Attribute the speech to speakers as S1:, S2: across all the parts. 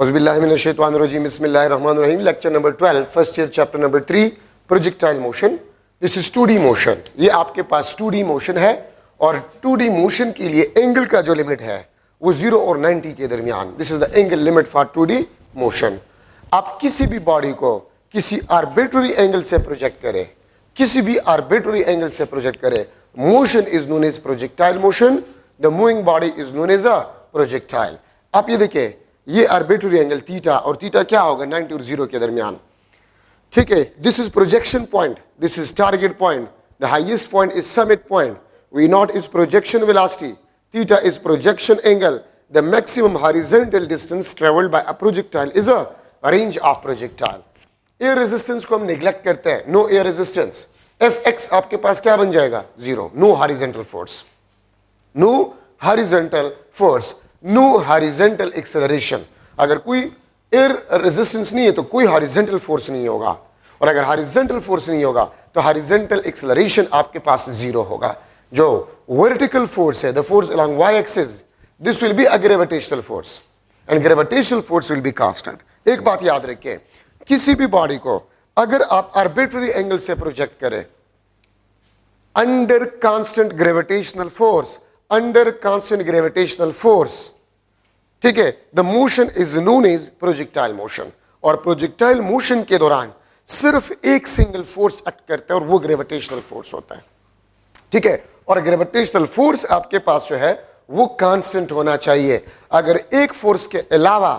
S1: Auzubillahiminash-shaytanir-rajim. Bismillahir-rahmanir-rahim. Lecture number 12, first year, chapter number 3, projectile motion. This is 2D motion. ये आपके पास 2D motion है और 2D motion के लिए एंगल का जो लिमिट है वो 0 और 90 के दरमियान. This is the angle limit for 2D motion. आप किसी भी बॉडी को किसी आर्बिट्ररी एंगल से प्रोजेक्ट करें, किसी भी आर्बिट्ररी एंगल से प्रोजेक्ट करें, motion is known as projectile motion. The moving body is known as a projectile. आप ये देखिए, ये आर्बिट्ररी एंगल थीटा, और थीटा क्या होगा 90 और 0 के दरमियान. ठीक है, this is projection point, this is target point, the highest point is summit point. V not is projection velocity, theta is projection angle. The maximum horizontal distance travelled bye a projectile is a range of projectile. Air resistance को हम neglect करते हैं, no air resistance. Fx आपके पास क्या बन जाएगा 0. No horizontal force, no horizontal force, no horizontal acceleration. अगर कोई एयर रेजिस्टेंस नहीं है तो कोई हॉरिजॉन्टल फोर्स नहीं होगा, और अगर हॉरिजॉन्टल फोर्स नहीं होगा तो हॉरिजॉन्टल एक्सेलरेशन आपके पास 0 होगा. जो वर्टिकल फोर्स है, the force along y axis, this will be a gravitational force and gravitational force will be constant. एक बात याद रखिए, किसी भी बॉडी को अगर आप आर्बिट्ररी एंगल से प्रोजेक्ट करें under constant gravitational force, under constant gravitational force, ठीक है, the motion is known as projectile motion. और प्रोजेक्टाइल मोशन के दौरान सिर्फ एक सिंगल फोर्स एक्ट करता है और वो ग्रेविटेशनल फोर्स होता है. ठीक है, और ग्रेविटेशनल फोर्स आपके पास जो है वो कांस्टेंट होना चाहिए. अगर एक फोर्स के अलावा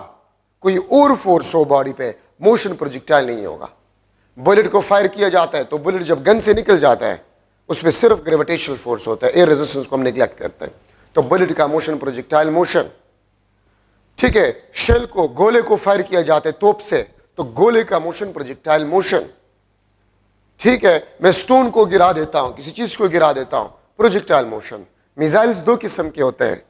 S1: कोई और फोर्स हो बॉडी पे, मोशन प्रोजेक्टाइल नहीं होगा. बुलेट को फायर किया जाता है तो बुलेट जब गन से निकल जाता है उसमें सिर्फ ग्रेविटेशनल फोर्स होता है, एयर रेजिस्टेंस को हम नेग्लेक्ट करते हैं, तो बुलेट का मोशन प्रोजेक्टाइल मोशन. ठीक है, शेल को, गोले को फायर किया जाता है तोप से तो गोले का मोशन प्रोजेक्टाइल मोशन. ठीक है, मैं स्टोन को गिरा देता हूं, किसी चीज को गिरा देता हूं, प्रोजेक्टाइल मोशन. मिसाइल्स दो किस्म के होते हैं,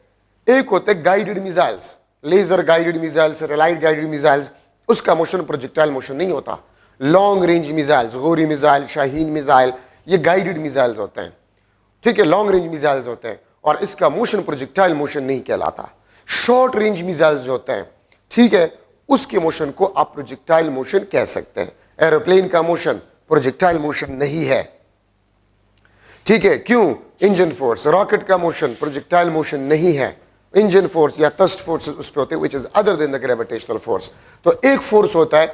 S1: एक होते हैं guided missiles, laser guided missiles, रेलाइट गाइडेड मिसाइल्स, उसका मोशन प्रोजेक्टाइल मोशन नहीं होता. Long range missiles, Ghauri missile, Shaheen missile, ये गाइडेड मिसाइल्स होते हैं. ठीक है, लॉन्ग रेंज मिसाइल्स होते हैं और इसका मोशन प्रोजेक्टाइल मोशन नहीं कहलाता. शॉर्ट रेंज मिसाइल्स होते हैं, ठीक है, उसके मोशन को आप प्रोजेक्टाइल मोशन कह सकते हैं. एरोप्लेन का मोशन प्रोजेक्टाइल मोशन नहीं है. ठीक है, क्यों? Engine force. रॉकेट का मोशन प्रोजेक्टाइल मोशन नहीं है. इंजन फोर्स या थ्रस्ट फोर्स उस पे होते हैं which is other than the gravitational force. तो एक फोर्स होता है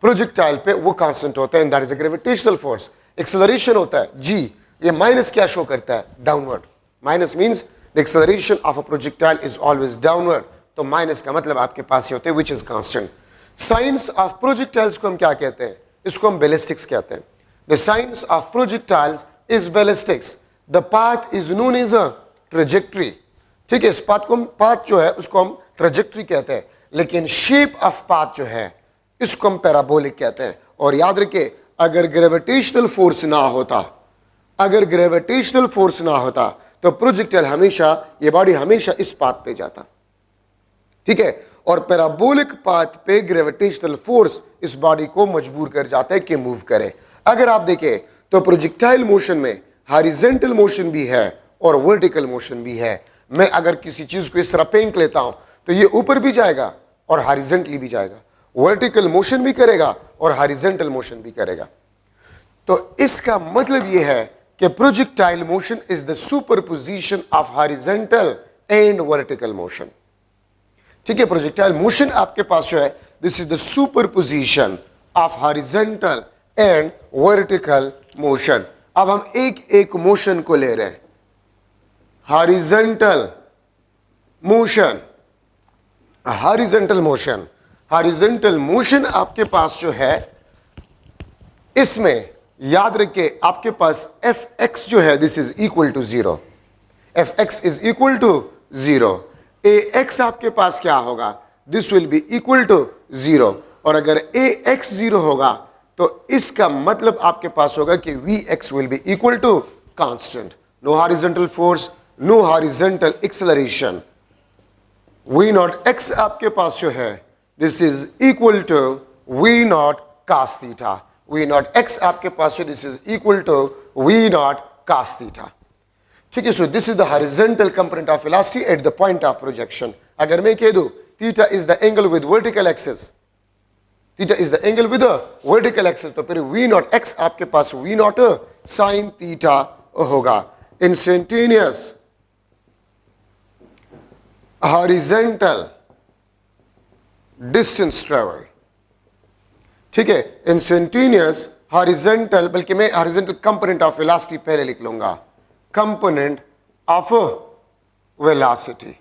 S1: प्रोजेक्टाइल पे, वो कांस्टेंट होता है and that is a gravitational force. Acceleration होता है जी, ये माइनस क्या शो करता है? Downward. Minus means the acceleration of a projectile is always downward. तो माइनस का मतलब आपके पास ये होते हैं विच is constant. Science of projectiles को हम क्या कहते हैं? इसको हम बैलिस्टिक्स कहते हैं. The science of projectiles is ballistics. The path is known as a trajectory. ठीक है, इस पाथ को हम, पाथ जो है उसको हम ट्रेजेक्ट्री कहते हैं, लेकिन शेप ऑफ पाथ जो है इसको हम पैराबोलिक कहते हैं. और याद रखिए, अगर ग्रेविटेशनल फोर्स ना होता, अगर ग्रेविटेशनल फोर्स ना होता तो प्रोजेक्टाइल हमेशा, ये बॉडी हमेशा इस पाथ पे जाता. ठीक है, और पैराबोलिक पाथ पे ग्रेविटेशनल फोर्स इस बॉडी को मजबूर कर जाता है कि मूव करे. अगर आप देखें तो प्रोजेक्टाइल मोशन में हॉरिजॉन्टल मोशन भी है और वर्टिकल मोशन भी है. मैं अगर किसी चीज को इस तरह फेंक लेता हूं तो ये ऊपर भी जाएगा और हॉरिजॉन्टली भी जाएगा, वर्टिकल मोशन भी करेगा और हॉरिजॉन्टल मोशन भी करेगा. तो इसका मतलब यह है कि projectile motion is the superposition of horizontal and vertical motion. ठीक है, प्रोजेक्टाइल मोशन आपके पास जो है, this is the superposition of horizontal and vertical motion. अब हम एक एक मोशन को ले रहे हैं. Horizontal motion, horizontal motion, horizontal motion आपके पास जो है, इसमें याद रखिए आपके पास Fx जो है this is equal to 0. Fx is equal to 0. Ax आपके पास क्या होगा? This will be equal to 0. और अगर Ax 0 होगा तो इसका मतलब आपके पास होगा कि Vx will be equal to constant. No horizontal force, no horizontal acceleration. V not x आपके पास जो है this is equal to V not cos theta. V not x आपके पास जो this is equal to V not cos theta. ठीक है, so this is the horizontal component of velocity at the point of projection. अगर मैं कह दूं theta is the angle with vertical axis, theta is the angle with vertical axis, तो फिर V not x आपके पास वी नॉट साइन थीटा होगा। Instantaneous horizontal distance travel, ठीक है, इंस्टेंटेनियस हॉरिजेंटल, बल्कि मैं हॉरिजेंटल कंपोनेंट ऑफ वेलोसिटी पहले लिख लूंगा, कंपोनेंट ऑफ वेलोसिटी,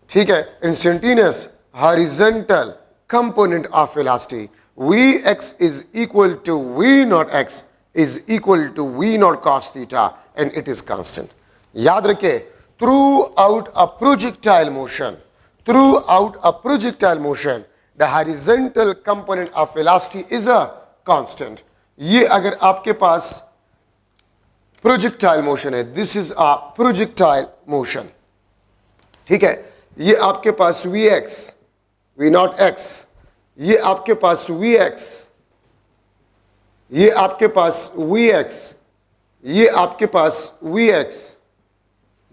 S1: ठीक है, instantaneous horizontal component of velocity, V X is equal to we not X is equal to we not cos theta and it is constant. याद रखे, throughout a projectile motion, throughout a projectile motion the horizontal component of velocity is a constant। ये अगर आपके पास projectile motion है, this is a projectile motion, ठीक है, ये आपके पास we x v not x, ये आपके पास वी एक्स, ये आपके पास वी एक्स, ये आपके पास वी एक्स,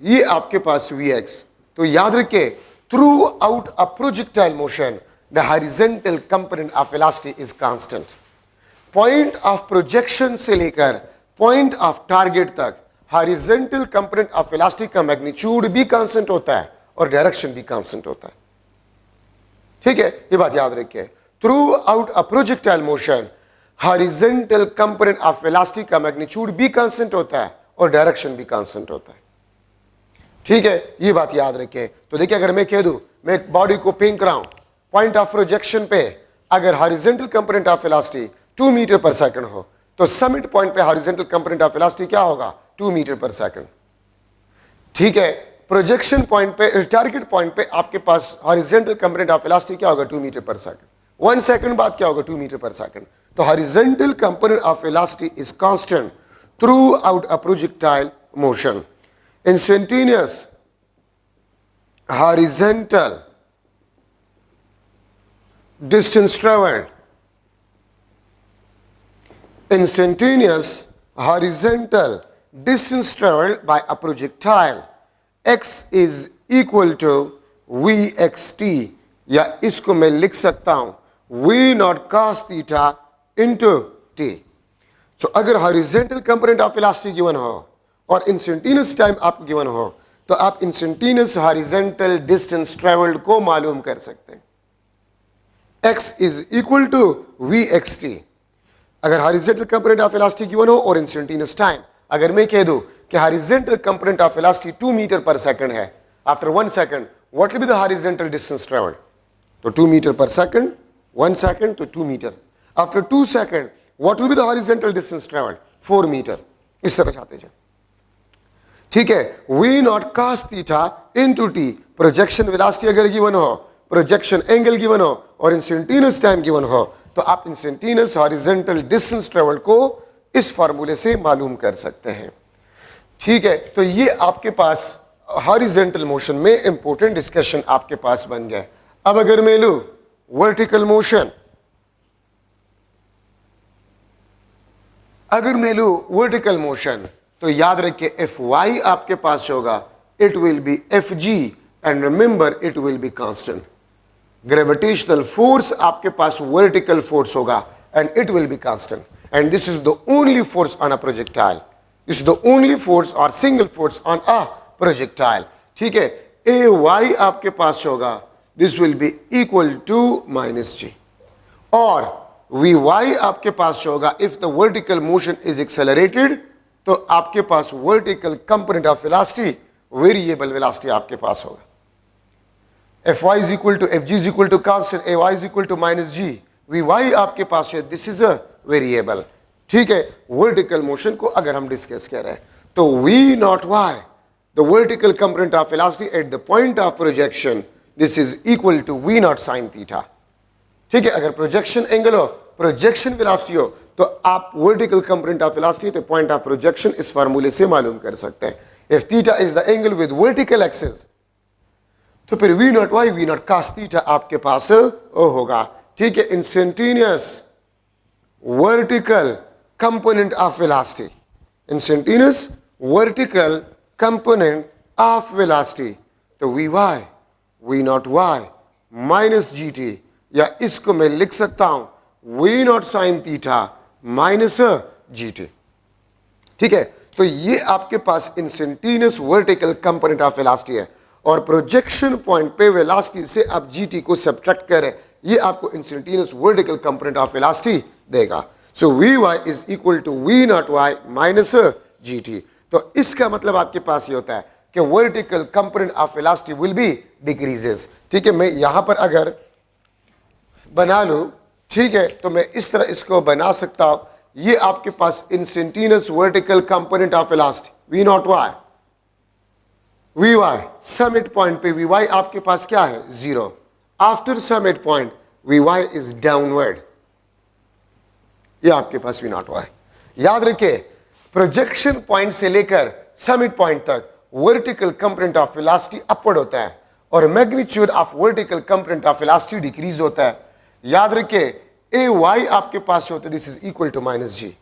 S1: ये आपके पास वी एक्स। तो याद रखिए, throughout a projectile motion the horizontal component of velocity is constant। Point of projection से लेकर पॉइंट ऑफ टारगेट तक हॉरिजॉन्टल कंपोनेंट ऑफ वेलोसिटी का मैग्नीट्यूड भी कांस्टेंट होता है और डायरेक्शन भी कांस्टेंट होता है, ठीक है, ये बात याद रखिए। Through out a projectile motion horizontal component of velocity का मैग्नीट्यूड भी कांस्टेंट होता है और डायरेक्शन भी कांस्टेंट होता है, ठीक है, ये बात याद रखें। तो देखिए, अगर मैं कह दूं मैं एक बॉडी को फेंक रहा हूं, पॉइंट ऑफ प्रोजेक्शन पे अगर horizontal component of velocity 2 metre पर सेकंड हो, तो समिट पॉइंट पे हॉरिजॉन्टल कंपोनेंट ऑफ वेलोसिटी क्या होगा, 2 मीटर पर सेकंड, ठीक है। प्रोजेक्शन पॉइंट पे, टारगेट पॉइंट पे आपके पास हॉरिजॉन्टल कंपोनेंट ऑफ वेलोसिटी क्या होगा, 2 मीटर पर सेकंड। 1 सेकंड बाद क्या होगा, 2 मीटर पर सेकंड। तो horizontal component of velocity is constant through out a projectile motion. Instantaneous horizontal distance traveled, instantaneous horizontal distance traveled by a projectile x is equal to vxt, या इसको मैं लिख सकता हूं v not cos theta into t। सो अगर horizontal component of velocity given हो और instantaneous time आपको गिवन हो, तो आप इंस्टेंटेनियस हॉरिजॉन्टल डिस्टेंस ट्रेवल्ड को मालूम कर सकते हैं। x is equal to v x t, अगर horizontal component of velocity given हो और इंस्टेंटेनियस टाइम, अगर मैं कह दूं कि horizontal component of velocity 2 metre पर सेकंड है, after 1 second what will be the horizontal distance travelled, तो 2 मीटर पर सेकंड, 1 सेकंड तो 2 metre, after 2 second what will be the horizontal distance travelled, 4 metre, इस तरह जाते जाए, ठीक है। V not cos theta into T, projection velocity अगर गिवन हो, प्रोजेक्शन एंगल गिवन हो और इंस्टेंटेनियस टाइम गिवन हो, तो आप इंस्टेंटेनियस हॉरिजॉन्टल डिस्टेंस ट्रेवल को इस फार्मूले से मालूम कर सकते हैं, ठीक है। तो ये आपके पास हॉरिजॉन्टल मोशन में इंपॉर्टेंट डिस्कशन आपके पास बन गया। अब अगर मैं लूं वर्टिकल मोशन, अगर मैं लूं वर्टिकल मोशन, तो याद रखिए एफ वाई आपके पास होगा, it will be f g and remember it will be constant. Gravitational force आपके पास वर्टिकल फोर्स होगा and it will be constant, and this is the only force on a projectile, this is the only force और single force on a projectile, ठीक है। A y आपके पास होगा, this will be equal to minus g, और v y आपके पास होगा if the vertical motion is accelerated, तो आपके पास vertical component of velocity variable velocity आपके पास होगा। F y is equal to f g is equal to constant, a y is equal to minus g, v y आपके पास है, this is a variable, ठीक है। वर्टिकल मोशन को अगर हम डिस्कस कर रहे हैं, तो V not Y the vertical component of velocity at the point of projection, this is equal to we not sine theta, ठीक है। अगर प्रोजेक्शन एंगल हो, प्रोजेक्शन वेलोसिटी हो, तो आप vertical component of velocity at point of projection इस फार्मूले से मालूम कर सकते हैं। If theta is the angle with vertical axis, तो फिर V not why we not cos theta आपके पास होगा, ठीक है। Instantaneous vertical component of velocity, instantaneous vertical component of velocity, तो v y we not y minus g t, या इसको मैं लिख सकता हूं v not sine theta minus g t. ठीक है, तो ये आपके पास instantaneous vertical component of velocity है, और प्रोजेक्शन पॉइंट पे वेलोसिटी से आप जीटी को सब्ट्रैक्ट करें, ये आपको instantaneous vertical component of velocity देगा। So v y is equal to we not y minus g t. तो इसका मतलब आपके पास ये होता है कि vertical component of velocity will be decreases. ठीक है, मैं यहां पर अगर बना लूं, ठीक है, तो मैं इस तरह इसको बना सकता हूं, ये आपके पास instantaneous vertical component of velocity v not Y, v y summit point पे वी वाई आपके पास क्या है, zero. After summit point v y is downward, ये आपके पास वी नॉट वाई। याद रखिए, प्रोजेक्शन पॉइंट से लेकर समिट पॉइंट तक vertical component of velocity upward होता है और magnitude of vertical component of velocity decrease होता है। याद रखिए, ए वाई आपके पास होता है, this is equal to minus G,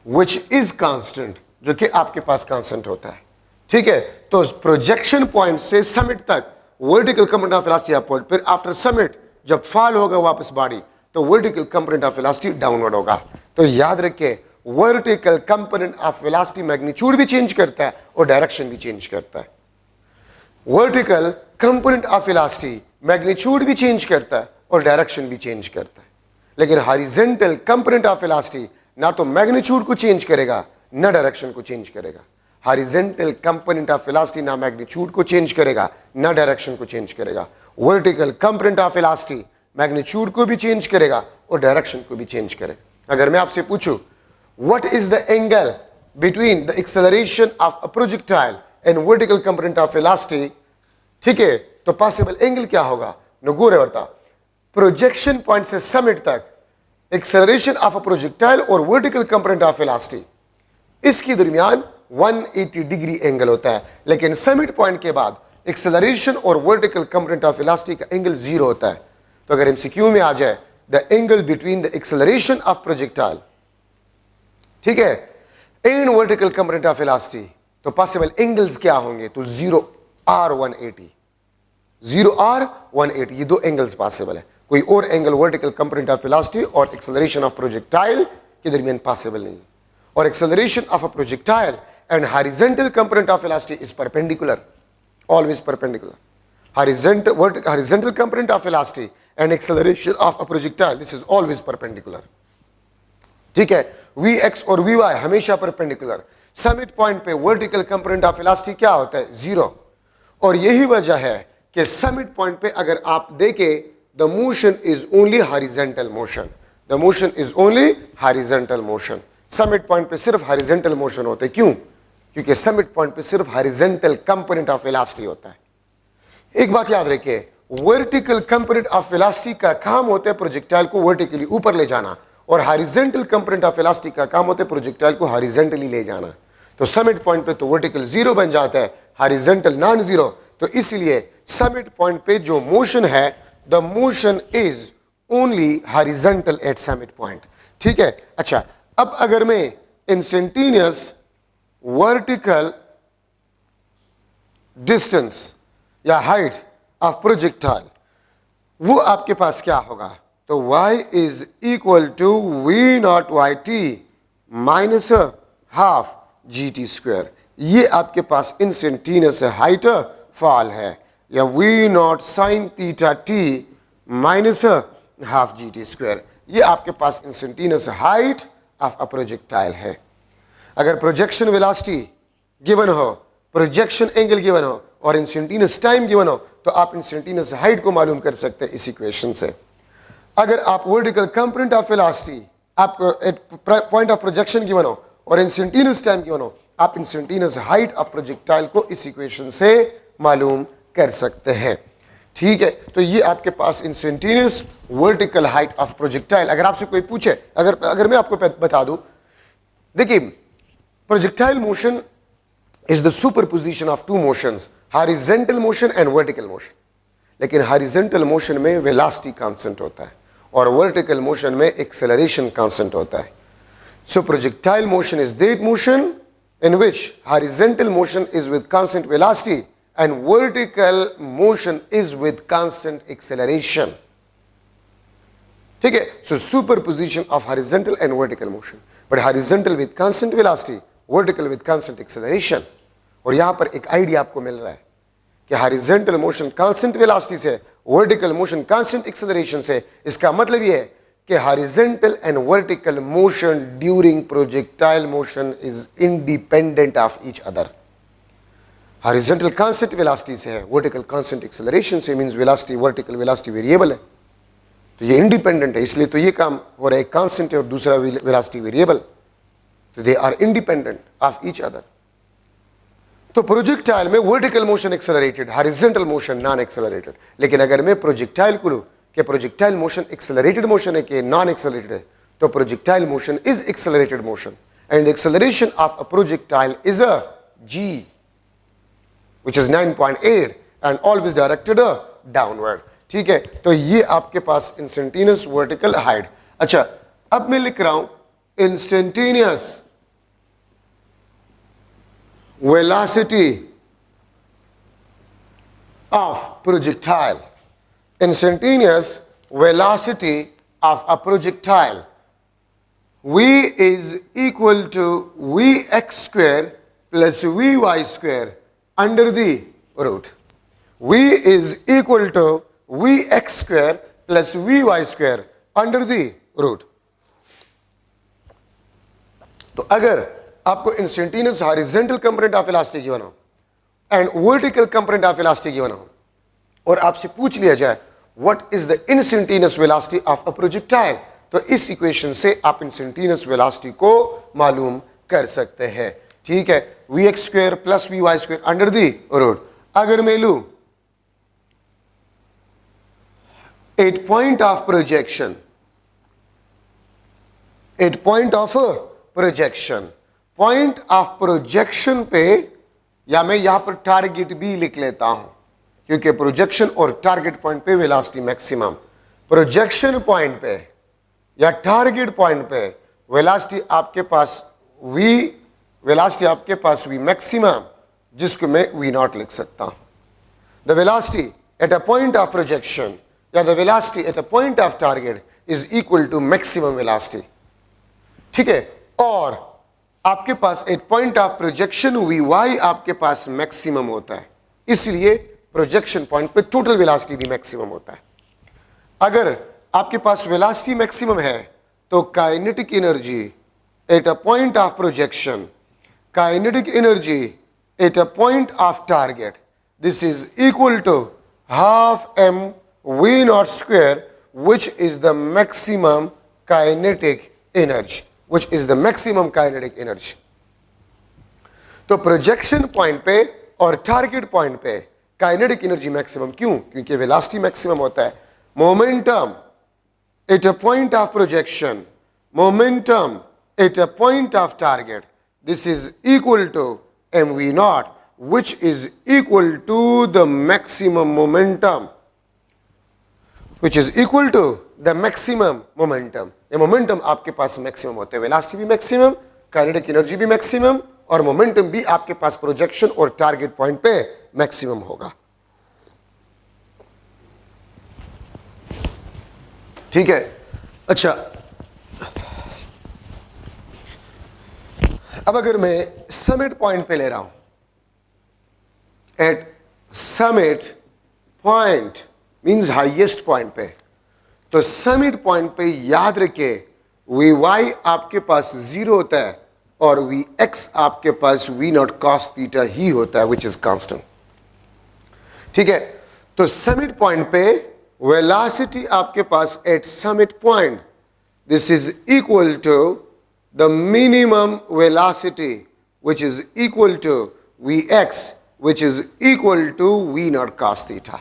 S1: which is constant, जो कि आपके पास कांस्टेंट होता है। ठीक है, तो प्रोजेक्शन पॉइंट से समिट तक vertical component of velocity upward, फिर आफ्टर समिट जब फॉल होगा वापस बॉडी, तो vertical component of velocity downward होगा। तो याद रखिए, vertical component of velocity magnitude भी चेंज करता है और डायरेक्शन भी चेंज करता है। Vertical component of velocity magnitude भी चेंज करता है और डायरेक्शन भी चेंज करता है, लेकिन हॉरिजॉन्टल कंपोनेंट ऑफ वेलोसिटी ना तो मैग्नीट्यूड को चेंज करेगा ना डायरेक्शन को चेंज करेगा। हॉरिजॉन्टल कंपोनेंट ऑफ वेलोसिटी ना मैग्नीट्यूड को चेंज करेगा ना डायरेक्शन को चेंज करेगा। Vertical component of velocity magnitude को भी चेंज करेगा और डायरेक्शन को भी चेंज करेगा। अगर मैं आपसे पूछूं what is the angle between the acceleration of a projectile and vertical component of velocity, ठीक है, तो पॉसिबल एंगल क्या होगा, नगोरे वर्ता प्रोजेक्शन पॉइंट से समिट तक एक्सेलरेशन ऑफ अ प्रोजेक्टाइल और वर्टिकल कंपोनेंट ऑफ वेलोसिटी, इसके दरमियान 180 डिग्री एंगल होता है, लेकिन समिट पॉइंट के बाद एक्सेलरेशन और वर्टिकल कंपोनेंट ऑफ वेलोसिटी का एंगल जीरो होता है। तो अगर एमसीक्यू में आ जाए the angle between the acceleration of projectile, ठीक है, and vertical component of velocity, तो पॉसिबल एंगल्स क्या होंगे, तो 0R180, 0R180, ये दो एंगल्स पॉसिबल है। कोई और angle vertical component of velocity और एक्सेलरेशन ऑफ प्रोजेक्टाइल के दरमियान पॉसिबल नहीं है। और acceleration of a projectile and horizontal component of velocity is perpendicular, always perpendicular. Horizontal component of velocity and acceleration of a projectile, this is always perpendicular. ठीक है, Vx और Vy हमेशा perpendicular। Summit point पे vertical component of velocity क्या होता है, zero. और यही वजह है कि समिट पॉइंट पे अगर आप देखें, the motion is only horizontal motion, the motion is only horizontal motion. Summit point पे सिर्फ हॉरिजॉन्टल मोशन होते हैं, क्यों, क्योंकि समिट पॉइंट पे सिर्फ हॉरिजॉन्टल कंपोनेंट ऑफ वेलोसिटी होता है। एक बात याद रखिए, वर्टिकल कंपोनेंट ऑफ वेलोसिटी का काम होता है प्रोजेक्टाइल को वर्टिकली ऊपर ले जाना, और हॉरिजॉन्टल कंपोनेंट ऑफ वेलोसिटी का काम होता है प्रोजेक्टाइल को हॉरिजॉन्टली ले जाना। तो समिट पॉइंट पे तो वर्टिकल जीरो बन जाता है, हॉरिजॉन्टल नॉन जीरो। तो इसलिए समिट पॉइंट पे जो मोशन है, the motion is only horizontal at summit point. ठीक है, अच्छा, अब अगर मैं इंस्टेंटेनियस वर्टिकल डिस्टेंस या हाइट ऑफ प्रोजेक्टाइल, वो आपके पास क्या होगा, तो y is equal to we not Y T minus half G T square. ये आपके पास इंस्टेंटेनियस हाइट फॉल है, या v not sine theta t minus half G T square, ये आपके पास instantaneous height of a projectile है। अगर प्रोजेक्शन वेलोसिटी गिवन हो, प्रोजेक्शन एंगल गिवन हो और इंस्टेंटेनियस टाइम गिवन हो, तो आप इंस्टेंटेनियस हाइट को मालूम कर सकते हैं इस इक्वेशन से। अगर आप वर्टिकल कंपोनेंट ऑफ वेलोसिटी आपको at point of projection given हो और इंस्टेंटेनियस टाइम गिवन हो, आप इंस्टेंटेनियस हाइट ऑफ प्रोजेक्टाइल को इस इक्वेशन से मालूम कर सकते हैं। ठीक है, तो ये आपके पास instantaneous vertical height of projectile. अगर आपसे कोई पूछे, अगर मैं आपको बता दूं, देखिए projectile motion is the superposition of two motions, horizontal motion and vertical motion. लेकिन horizontal motion में velocity constant होता है और vertical motion में acceleration constant होता है। So projectile motion is that motion in which horizontal motion is with constant velocity and vertical motion is with constant acceleration. ठीक है, so superposition of horizontal and vertical motion, but horizontal with constant velocity, vertical with constant acceleration. और यहां पर एक idea आपको मिल रहा है कि हॉरिजॉन्टल मोशन कांस्टेंट वेलोसिटी से, वर्टिकल मोशन कांस्टेंट एक्सेलरेशन से. इसका मतलब यह है कि horizontal and vertical motion during projectile motion is independent of each other. Horizontal constant velocity से है, वर्टिकल कांस्टेंट एक्सेलरेशन से, means velocity, vertical velocity variable है, तो ये इंडिपेंडेंट है. इसलिए तो ये काम हो रहा है, एक कांस्टेंट है और दूसरा वेलोसिटी वेरिएबल, तो they are independent of each other. तो प्रोजेक्टाइल में vertical motion accelerated, horizontal motion non accelerated. लेकिन अगर मैं प्रोजेक्टाइल को लूं कि प्रोजेक्टाइल मोशन एक्सेलरेटेड मोशन है कि नॉन एक्सेलरेटेड है, तो projectile motion is accelerated motion and the acceleration of a projectile is a g which is 9.8 and always directed downward. ठीक है, तो ये आपके पास इंस्टेंटेनियस वर्टिकल हाइट. अच्छा, अब मैं लिख रहा हूं instantaneous velocity of projectile. Instantaneous velocity of a projectile. V is equal to Vx square plus Vy square under the root. V is equal to Vx square plus Vy square under the root. तो अगर आपको instantaneous horizontal component of velocity given हो and vertical component of velocity given हो और आपसे पूछ लिया जाए what is the instantaneous velocity of a projectile, तो इस इक्वेशन से आप इंस्टेंटेनियस वेलोसिटी को मालूम कर सकते हैं. ठीक है, Vx square plus Vy square under the root. अगर मैं लूं at point of projection, at point of projection, point of projection पे, या मैं यहां पर टारगेट भी लिख लेता हूं क्योंकि प्रोजेक्शन और टारगेट पॉइंट पे वेलोसिटी मैक्सिमम, प्रोजेक्शन पॉइंट पे या टारगेट पॉइंट पे वेलोसिटी आपके पास v, वेलोसिटी आपके पास v मैक्सिमम, जिसको मैं v नॉट लिख सकता हूं. The velocity at a point of projection या the velocity at a point of target is equal to maximum velocity. ठीक है, और आपके पास at point of projection Vy आपके पास मैक्सिमम होता है, इसलिए प्रोजेक्शन पॉइंट पे टोटल वेलोसिटी भी मैक्सिमम होता है. अगर आपके पास वेलोसिटी मैक्सिमम है तो kinetic energy at a point of projection, kinetic energy at a point of target, this is equal to half m v not square which is the maximum kinetic energy, which is the maximum kinetic energy. तो projection point पे और target point पे kinetic energy maximum, क्यों? क्योंकि velocity maximum होता है. Momentum at a point of projection, momentum at a point of target, this is equal to mv not which is equal to the maximum momentum, which is equal to the maximum momentum. ये momentum आपके पास maximum होते हैं, velocity भी maximum, kinetic energy भी maximum और momentum भी आपके पास प्रोजेक्शन और टारगेट पॉइंट पे मैक्सिमम होगा. ठीक है. अच्छा, अब अगर मैं समिट पॉइंट पे ले रहा हूं, at summit point means highest point पे, तो समिट पॉइंट पे याद रखे वी वाई आपके पास जीरो होता है और वी एक्स आपके पास वी नॉट कॉस थीटा ही होता है, विच इज कांस्टेंट. ठीक है. तो समिट पॉइंट पे वेलोसिटी आपके पास at summit point, this is equal to the minimum velocity which is equal to v x which is equal to we not cos theta.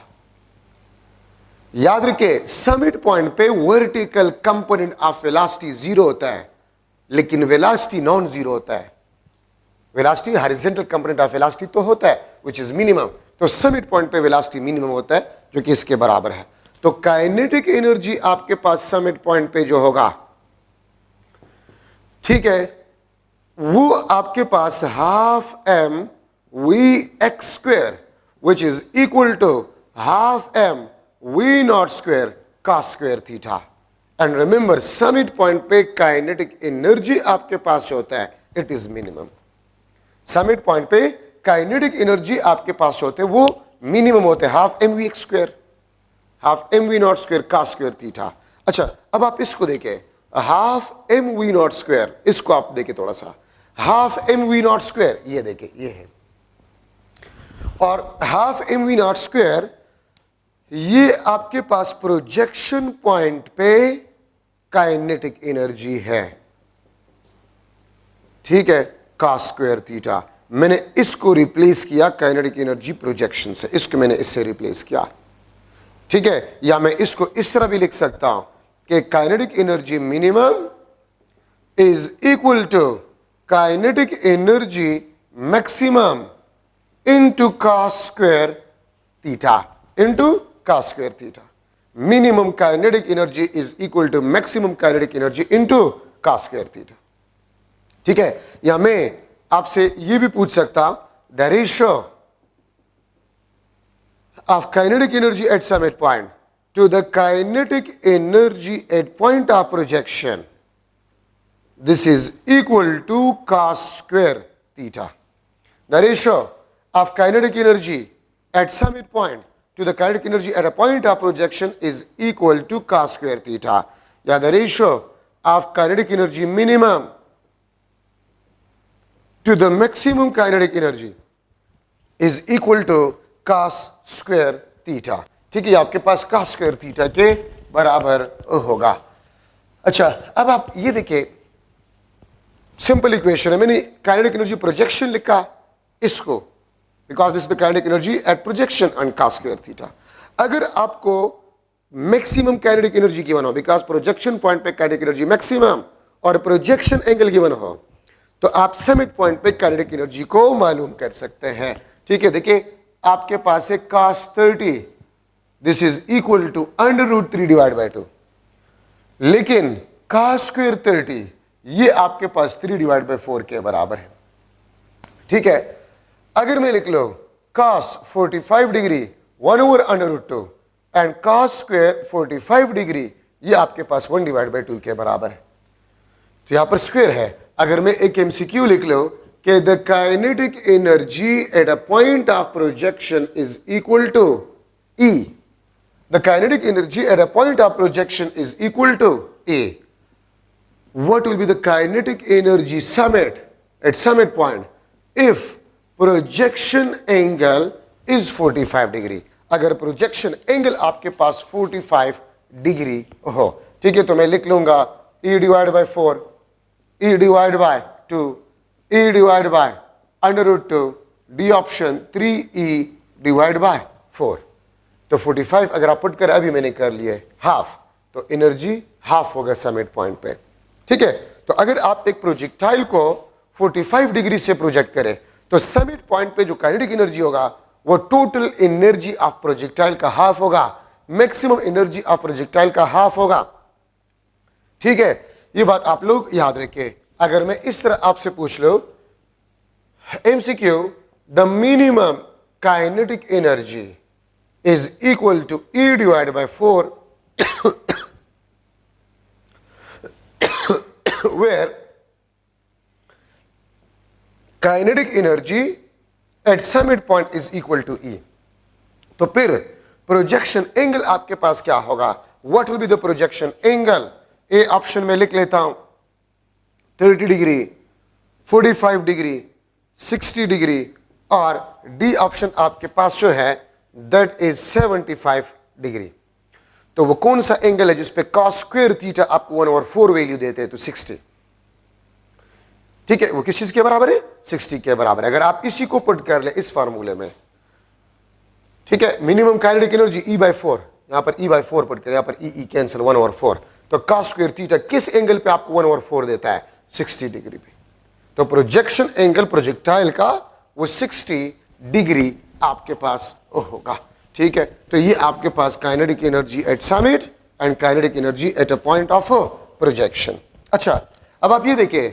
S1: याद रखे समिट पॉइंट पे vertical component of velocity zero होता है, लेकिन velocity non zero होता है. Velocity horizontal component of velocity तो होता है विच इज मिनिमम. तो समिट पॉइंट पे वेलोसिटी मिनिमम होता है जो कि इसके बराबर है. तो काइनेटिक एनर्जी आपके पास समिट पॉइंट पे जो होगा, ठीक है, वो आपके पास half M v x square which is equal to half m v naught square cos square theta. And remember, summit point पे काइनेटिक एनर्जी आपके पास होता है, it is minimum. Summit point पे काइनेटिक एनर्जी आपके पास होते हैं, वो मिनिमम होते हैं, half M v x square, half M we not square cos square theta. अच्छा, अब आप इसको देखें, half M we not square, इसको आप देखें थोड़ा सा, half M we not square, ये देखें, ये है, और half M we not square ये आपके पास प्रोजेक्शन पॉइंट पे काइनेटिक एनर्जी है. ठीक है, cos स्क्वायर थीटा. मैंने इसको रिप्लेस किया काइनेटिक एनर्जी प्रोजेक्शन से, इसको मैंने इससे रिप्लेस किया. ठीक है, या मैं इसको इस तरह भी लिख सकता हूं कि kinetic energy minimum is equal to kinetic energy maximum into cos square theta, into cos square theta. Minimum kinetic energy is equal to maximum kinetic energy into cos square theta. ठीक है, या मैं आपसे ये भी पूछ सकता हूं, the ratio of kinetic energy at summit point to the kinetic energy at point of projection, this is equal to cos square theta. The ratio of kinetic energy at summit point to the kinetic energy at a point of projection is equal to cos square theta. Yeah, the ratio of kinetic energy minimum to the maximum kinetic energy is equal to cos square theta. ठीक है, आपके पास cos square theta के बराबर होगा. अच्छा, अब आप ये देखिए, सिंपल इक्वेशन है, मैंने काइनेटिक एनर्जी प्रोजेक्शन लिखा इसको, because this is the kinetic energy at projection on cos square theta. अगर आपको मैक्सिमम काइनेटिक एनर्जी गिवन हो, बिकॉज प्रोजेक्शन पॉइंट पे काइनेटिक एनर्जी मैक्सिमम और प्रोजेक्शन एंगल गिवन हो, तो आप समिट पॉइंट पे काइनेटिक एनर्जी को मालूम कर सकते हैं. ठीक है, देखिए आपके पास है cos 30, this is equal to √3 divide by 2, लेकिन cos स्क्वायर 30 ये आपके पास 3 डिवाइड बाय 4 के बराबर है. ठीक है, अगर मैं लिख लो cos 45 degree 1/√2 and cos square 45 degree, ये आपके पास 1 डिवाइड बाय 2 के बराबर है. तो यहां पर स्क्वायर है. अगर मैं एक एमसीक्यू लिख लो कि the kinetic energy at a point of projection is equal to E, the kinetic energy at a point of projection is equal to A, what will be the kinetic energy summit at summit point if projection angle is 45 degree. अगर projection angle आपके पास 45 degree हो, ठीक है, तो मैं लिख लूंगा E divide by 4, E divide by 2, E divide by √2, D option 3E divide by 4. तो 45 अगर आप पुट कर, अभी मैंने कर लिया हाफ, तो एनर्जी हाफ होगा समिट पॉइंट पे. ठीक है, तो अगर आप एक प्रोजेक्टाइल को 45 डिग्री से प्रोजेक्ट करें, तो समिट पॉइंट पे जो काइनेटिक एनर्जी होगा वो टोटल एनर्जी ऑफ प्रोजेक्टाइल का हाफ होगा, मैक्सिमम एनर्जी ऑफ प्रोजेक्टाइल का हाफ होगा. ठीक है, ये बात आप लोग याद रखें. अगर मैं इस तरह आपसे पूछ लो MCQ, the minimum kinetic energy is equal to E divide by 4 where kinetic energy at summit point is equal to E. तो फिर प्रोजेक्शन एंगल आपके पास क्या होगा? What will be the projection angle? A option में लिख लेता हूं 30 डिग्री, 45 डिग्री, 60 डिग्री, और डी ऑप्शन आपके पास जो है दैट इज 75 डिग्री. तो वो कौन सा एंगल है जिसपे cos स्क्वायर थीटा आपको 1/4 वैल्यू देते हैं? तो 60. ठीक है, वो किस चीज के बराबर है? 60 के बराबर है. अगर आप इसी को पुट कर ले इस फार्मूले में, ठीक है, मिनिमम काइनेटिक एनर्जी E/4, यहां पर E/4 पुट कर, यहां पर E कैंसिल 1/4, तो cos स्क्वायर थीटा किस एंगल पे आपको 1/4 देता है? 60 डिग्री पे. तो प्रोजेक्शन एंगल प्रोजेक्टाइल का वो 60 डिग्री आपके पास होगा. ठीक है, तो ये आपके पास kinetic energy at summit and kinetic energy at a point of projection. अच्छा, अब आप ये देखिए,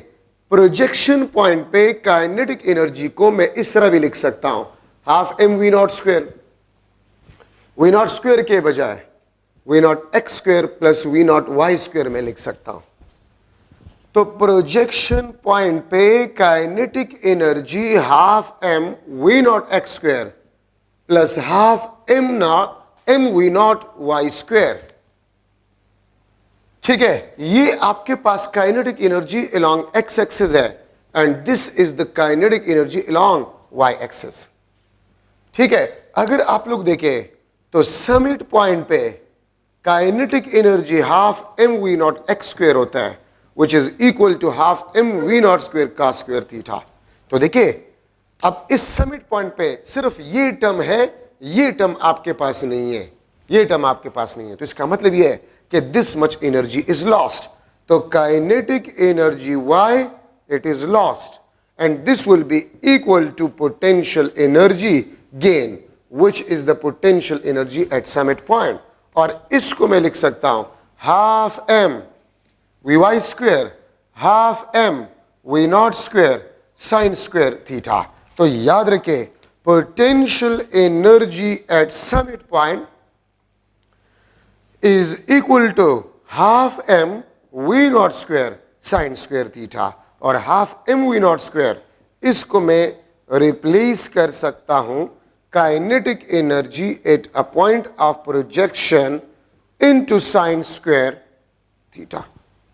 S1: प्रोजेक्शन पॉइंट पे काइनेटिक एनर्जी को मैं इस तरह भी लिख सकता हूं, half M we not square, v not square के बजाय v not x square plus v not y square में लिख सकता हूं। तो प्रोजेक्शन पॉइंट पे kinetic energy half M we not x square plus half M we not y square. ठीक है, ये आपके पास kinetic energy along x axis है and this is the kinetic energy along y axis. ठीक है, अगर आप लोग देखें तो समिट पॉइंट पे kinetic energy half M we not x square होता है which is equal to half M we not square का स्क्वायर थीटा। तो देखिए अब इस समिट पॉइंट पे सिर्फ ये टर्म है, ये टर्म आपके पास नहीं है, ये टर्म आपके पास नहीं है। तो इसका मतलब ये है कि this much energy is lost. तो kinetic energy y it is lost and this will be equal to potential energy gain which is the potential energy at summit point. और इसको मैं लिख सकता हूं half M v Y square half M we not square sine square theta. तो याद रखें potential energy at summit point is equal to half m v naught square sin square theta और half m v naught square इसको मैं replace कर सकता हूं kinetic energy at a point of projection into sin square theta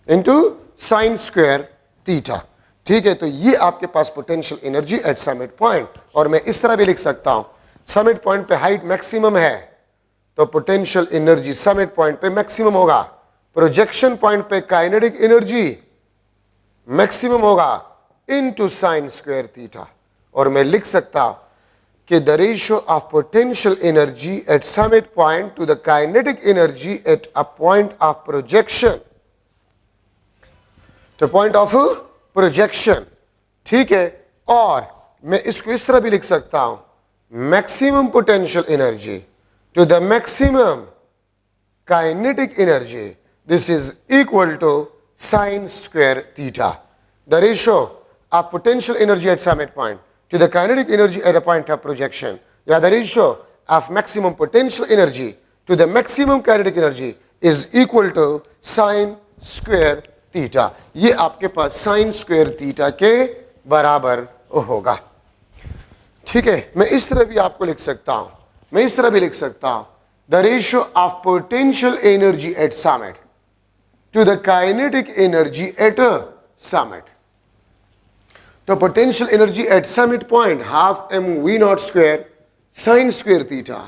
S1: into sin square theta। ठीक है, तो ये आपके पास potential energy at summit point. और मैं इस तरह भी लिख सकता हूं समिट पॉइंट पे हाइट मैक्सिमम है तो पोटेंशियल एनर्जी समिट पॉइंट पे मैक्सिमम होगा, प्रोजेक्शन पॉइंट पे काइनेटिक एनर्जी मैक्सिमम होगा इनटू साइन स्क्वायर थीटा। और मैं लिख सकता कि the ratio of potential energy at summit point to the kinetic energy at a point of projection, तो पॉइंट ऑफ प्रोजेक्शन। ठीक है, और मैं इसको इस तरह भी लिख सकता हूं maximum potential energy to the maximum kinetic energy, this is equal to sine square theta. The ratio of potential energy at summit point to the kinetic energy at a point of projection, yeah, the ratio of maximum potential energy to the maximum kinetic energy is equal to sine square theta. ये आपके पास sine square theta के बराबर होगा। ठीक है, मैं इस तरह भी आपको लिख सकता हूं, मैं इस तरह भी लिख सकता हूं the ratio of potential energy at summit to the kinetic energy at summit. तो potential energy at summit point half M we not square sine square theta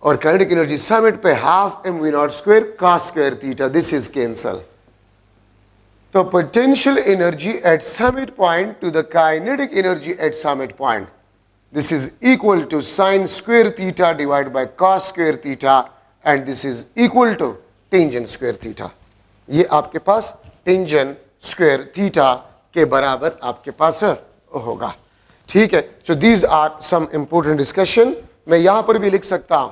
S1: और काइनेटिक एनर्जी समिट पे half M we not square cos square theta, this is cancel. तो potential energy at summit point to the kinetic energy at summit point, this is equal to sine square theta divided by cos square theta and this is equal to tangent square theta। ये आपके पास tangent square theta के बराबर आपके पास होगा। ठीक है, so these are some important discussion। मैं यहां पर भी लिख सकता हूं,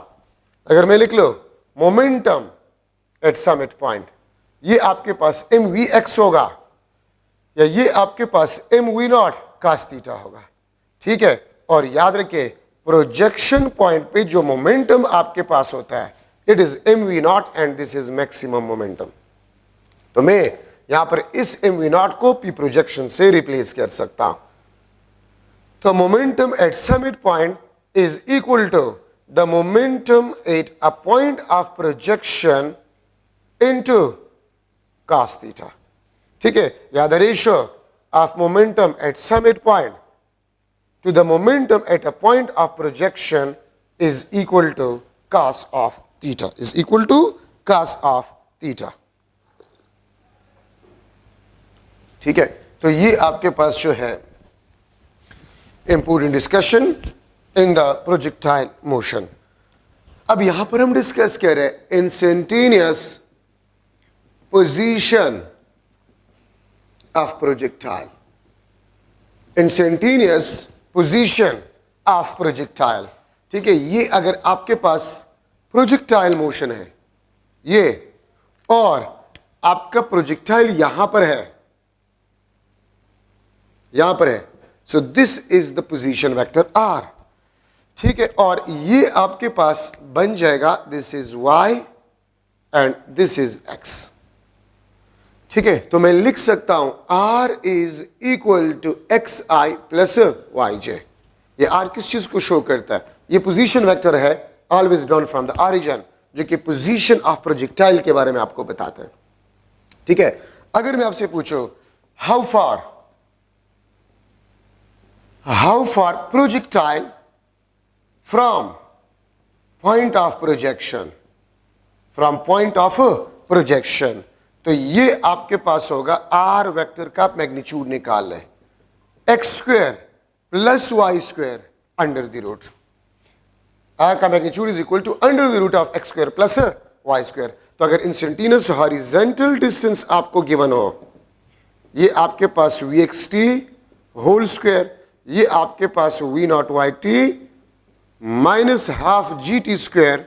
S1: अगर मैं लिख लो momentum at summit point, ये आपके पास mvx होगा या ये आपके पास mv naught cos theta होगा। ठीक है, और याद रखिए प्रोजेक्शन पॉइंट पे जो मोमेंटम आपके पास होता है it is m we not and this is maximum momentum. तो मैं यहां पर इस एम वी नॉट को पी प्रोजेक्शन से रिप्लेस कर सकता हूं। तो momentum at summit point is equal to the momentum at a point of projection into cos theta. ठीक है, या the ratio of momentum at summit point to the momentum at a point of projection is equal to cos of theta, is equal to cos of theta। ठीक है, तो ये आपके पास जो है important discussion in the projectile motion। अब यहां पर हम डिस्कस कर रहे हैं instantaneous position of projectile, instantaneous position of projectile. ठीक है, ये अगर आपके पास प्रोजेक्टाइल मोशन है ये और आपका प्रोजेक्टाइल यहां पर है, यहां पर है, so this is the position vector R. ठीक है, और ये आपके पास बन जाएगा this is y and this is x। ठीक है, तो मैं लिख सकता हूं r is equal to X I plus Y J. ये r किस चीज को शो करता है? ये पोजीशन वेक्टर है always drawn from the origin, जो कि पोजीशन ऑफ प्रोजेक्टाइल के बारे में आपको बताता है। ठीक है, अगर मैं आपसे पूछूं how far projectile from point of projection, तो ये आपके पास होगा आर वेक्टर का मैग्नीट्यूड निकाल लें, X square plus Y square under the root. R का magnitude is equal to under the root of X square plus Y square. तो अगर इंस्टेंटेनियस हॉरिजॉन्टल डिस्टेंस आपको गिवन हो, ये आपके पास we x T whole square, ये आपके पास V not Y T minus half G T square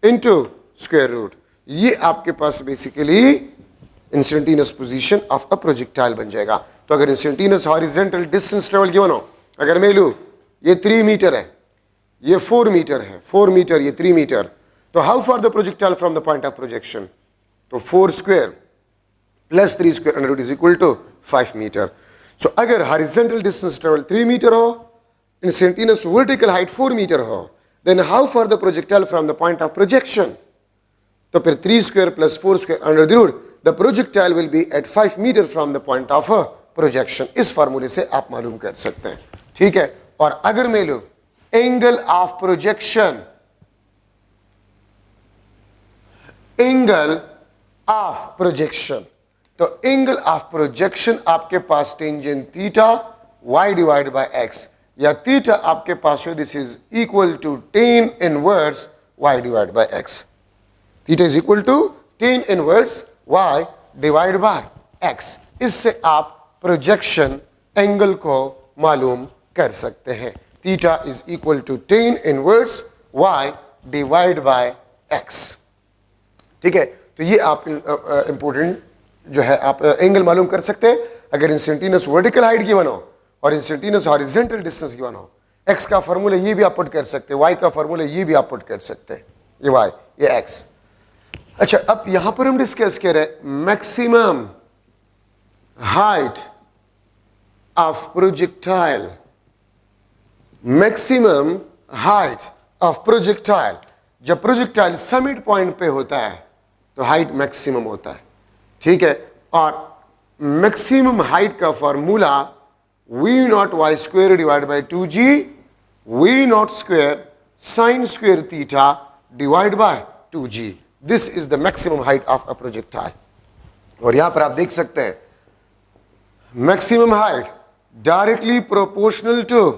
S1: into square root, ये आपके पास basically instantaneous position of a projectile बन जाएगा। तो अगर instantaneous horizontal distance travel given हो, अगर मैं लूं ये 3 मीटर है, ये 4 मीटर है, 4 मीटर ये 3 मीटर, तो how far the projectile from the point of projection? तो 4 square plus 3 square under root is equal to 5 metre. So अगर हॉरिजॉन्टल डिस्टेंस ट्रेवल 3 मीटर हो, इंस्टेंटेनियस वर्टिकल हाइट 4 मीटर हो, then how far the projectile from the point of projection? तो फिर 3 square plus 4 square under the root, the projectile will be at 5 metre from the point of projection. इस फार्मूले से आप मालूम कर सकते हैं। ठीक है, और अगर मैं लूं एंगल ऑफ प्रोजेक्शन, तो एंगल ऑफ प्रोजेक्शन आपके पास tangent theta y divide by x, या थीटा आपके पास हो this is equal to tan inverse y divide by x। Theta is equal to tan inverse y divide by x। इससे आप projection angle को मालूम कर सकते हैं। Theta is equal to tan inverse y divide by x। ठीक है, तो ये आप इंपॉर्टेंट जो है आप एंगल मालूम कर सकते हैं अगर इंस्टेंटेनियस वर्टिकल हाइट गिवन हो और इंस्टेंटेनियस हॉरिजॉन्टल डिस्टेंस गिवन हो। x का फार्मूला ये भी आप पुट कर सकते हैं, y का फार्मूला ये भी आप पुट कर सकते हैं, ये y ये x। अच्छा, अब यहां पर हम डिस्कस कर रहे हैं maximum height of projectile. Maximum height of projectile, जब प्रोजेक्टाइल समिट पॉइंट पे होता है तो हाइट मैक्सिमम होता है। ठीक है, और मैक्सिमम हाइट का formula v not y square divide by 2g v not square sine square theta divide by 2g। This is the maximum height of a projectile. और यहां पर आप देख सकते हैं maximum height directly proportional to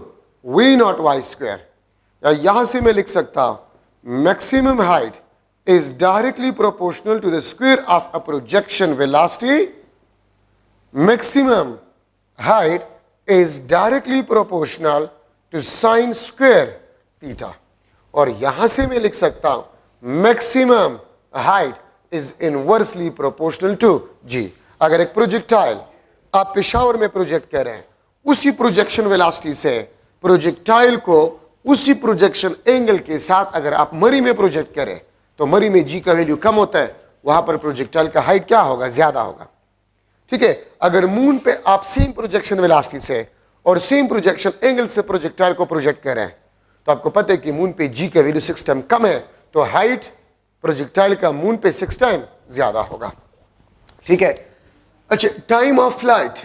S1: we not y square, या यहां से मैं लिख सकता हूं maximum height is directly proportional to the square of a projection velocity. Maximum height is directly proportional to sine square theta. और यहां से मैं लिख सकता हूं maximum height is inversely proportional to g। अगर एक प्रोजेक्टाइल आप पेशावर में प्रोजेक्ट कर रहे हैं, उसी प्रोजेक्शन वेलोसिटी से प्रोजेक्टाइल को उसी प्रोजेक्शन एंगल के साथ अगर आप मरी में प्रोजेक्ट करें तो मरी में जी का वैल्यू कम होता है, वहां पर प्रोजेक्टाइल का हाइट क्या होगा? ज्यादा होगा। ठीक है, अगर मून पे आप सेम प्रोजेक्शन वेलोसिटी से और सेम प्रोजेक्शन एंगल से प्रोजेक्टाइल को प्रोजेक्ट कर रहे हैं तो आपको पता है कि मून पे जी का वैल्यू 6 टाइम कम है, तो हाइट प्रोजेक्टाइल का मून पे 6 टाइम ज्यादा होगा। ठीक है, अच्छा, time of flight,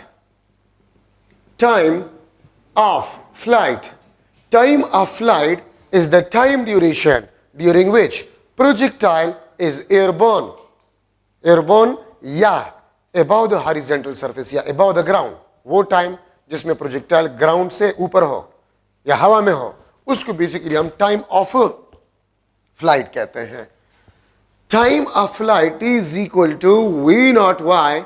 S1: time of flight, time of flight is the time duration during which projectile is airborne या above the horizontal surface या above the ground। वो टाइम जिसमें प्रोजेक्टाइल ग्राउंड से ऊपर हो या हवा में हो उसको बेसिकली हम टाइम ऑफ फ्लाइट कहते हैं। Time of flight is equal to we not Y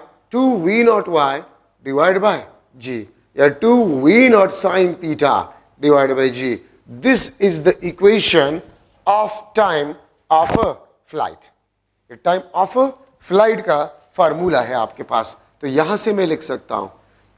S1: divide by G, या 2v naught sine theta divide by G. This is the equation of time of flight. Time of flight का formula है आपके पास, तो यहां से मैं लिख सकता हूं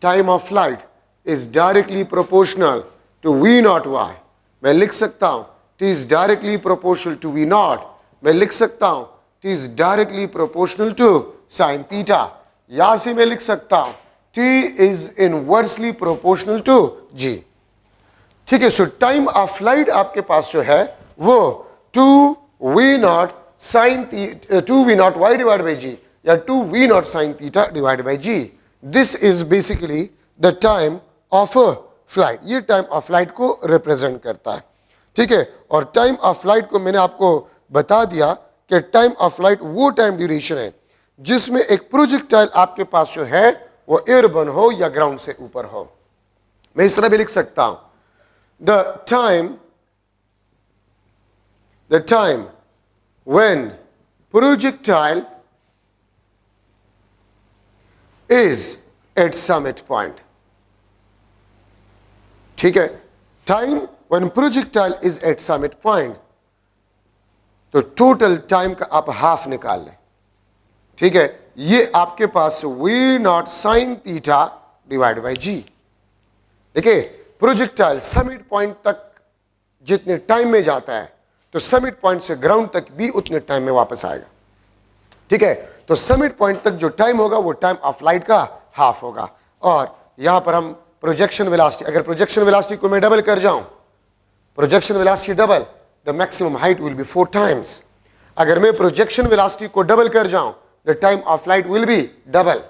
S1: time of flight is directly proportional to we not y मैं लिख सकता हूं t is directly proportional to v naught, मैं लिख सकता हूं t is directly proportional to sin theta, यहां से मैं लिख सकता हूं t is inversely proportional to g। ठीक है, सो टाइम ऑफ फ्लाइट आपके पास जो है वो 2v0 sin 2v0 y divide by G या 2v0 sin theta divide by G. This is basically the time of flight, ये टाइम ऑफ फ्लाइट को रिप्रेजेंट करता है। ठीक है, और टाइम ऑफ फ्लाइट को मैंने आपको बता दिया कि टाइम ऑफ फ्लाइट वो टाइम ड्यूरेशन है जिसमें एक प्रोजेक्टाइल आपके पास जो है वो एयरबर्न हो या ग्राउंड से ऊपर हो। मैं इस तरह भी लिख सकता हूं the time when projectile is at summit point। ठीक है, time when projectile is at summit point, तो टोटल टाइम का आप हाफ निकाल लें। ठीक है, ये आपके पास v0 sin theta divide by G. देखिए, प्रोजेक्टाइल समिट पॉइंट तक जितने टाइम में जाता है तो समिट पॉइंट से ग्राउंड तक भी उतने टाइम में वापस आएगा। ठीक है, तो समिट पॉइंट तक जो टाइम होगा वो टाइम ऑफ फ्लाइट का हाफ होगा। और यहां पर हम प्रोजेक्शन वेलोसिटी, अगर प्रोजेक्शन वेलोसिटी को मैं डबल कर जाऊं, projection velocity double, the maximum height will be 4 times. अगर मैं प्रोजेक्शन वेलोसिटी को डबल कर जाऊं, the time of flight will be double.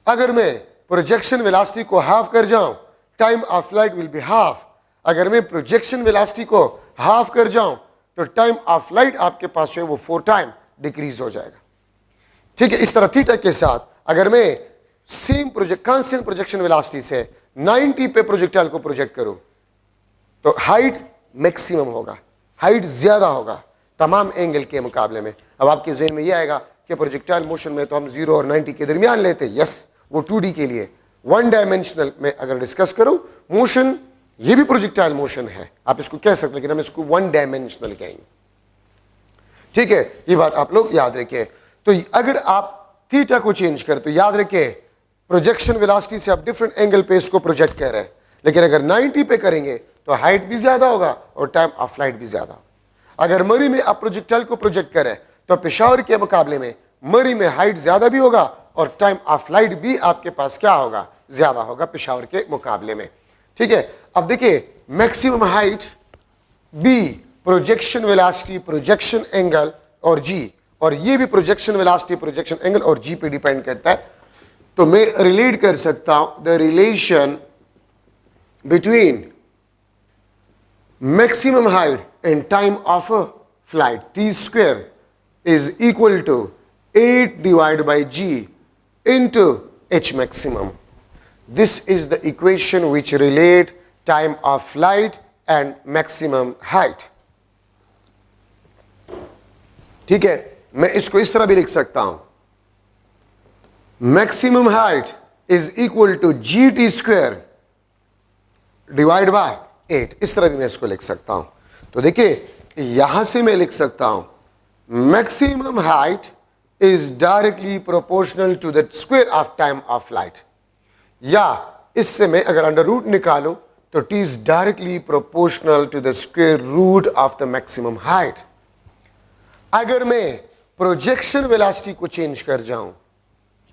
S1: अगर मैं प्रोजेक्शन वेलोसिटी को हाफ कर जाऊं, time of flight will be half. अगर मैं प्रोजेक्शन वेलोसिटी को हाफ कर जाऊं तो टाइम ऑफ फ्लाइट आपके पास जो है वो 4 टाइम डिक्रीज हो जाएगा। ठीक है, इस तरह थीटा के साथ अगर मैं सेम कांस्टेंट प्रोजेक्शन वेलोसिटी से 90 पे प्रोजेक्टाइल को प्रोजेक्ट करूं तो हाइट मैक्सिमम होगा, हाइट ज्यादा होगा तमाम एंगल के मुकाबले में। अब आपके ज़हन में यह आएगा कि प्रोजेक्टाइल मोशन में तो हम 0 और 90 के दरमियान लेते हैं। यस, वो 2D के लिए। 1 डायमेंशनल में अगर डिस्कस करूं मोशन, ये भी प्रोजेक्टाइल मोशन है, आप इसको कह सकते हैं, लेकिन हम इसको 1 डायमेंशनल कहेंगे। ठीक है, ये बात आप लोग याद रखें। तो अगर आप थीटा को चेंज करें तो याद रखें प्रोजेक्शन वेलोसिटी से आप डिफरेंट एंगल पे इसको प्रोजेक्ट कर रहे हैं, लेकिन अगर 90 पे करेंगे तो हाइट भी ज्यादा होगा और टाइम ऑफ फ्लाइट भी ज्यादा। अगर मरी में आप प्रोजेक्टाइल को प्रोजेक्ट करें तो पेशावर के मुकाबले में मरी में हाइट ज्यादा भी होगा और टाइम ऑफ फ्लाइट भी आपके पास क्या होगा, ज्यादा होगा पेशावर के मुकाबले में। ठीक है, अब देखिए maximum height B, projection velocity, projection angle और जी, और ये भी प्रोजेक्शन वेलोसिटी, प्रोजेक्शन एंगल और जी पे डिपेंड करता है। तो मैं रिलेट कर सकता हूं the relation between maximum height and time of flight, T square is equal to 8 divide by g into h maximum. This is the equation which relate time of flight and maximum height. ठीक है, मैं इसको इस तरह भी लिख सकता हूं, maximum height is equal to gt square divide by 8। इस तरह भी मैं इसको लिख सकता हूं। तो देखिए यहां से मैं लिख सकता हूं maximum height is directly proportional to the square of time of flight, या इससे मैं अगर अंडर रूट निकालूं तो t is directly proportional to the square root of the maximum height। अगर मैं प्रोजेक्शन वेलोसिटी को चेंज कर जाऊं,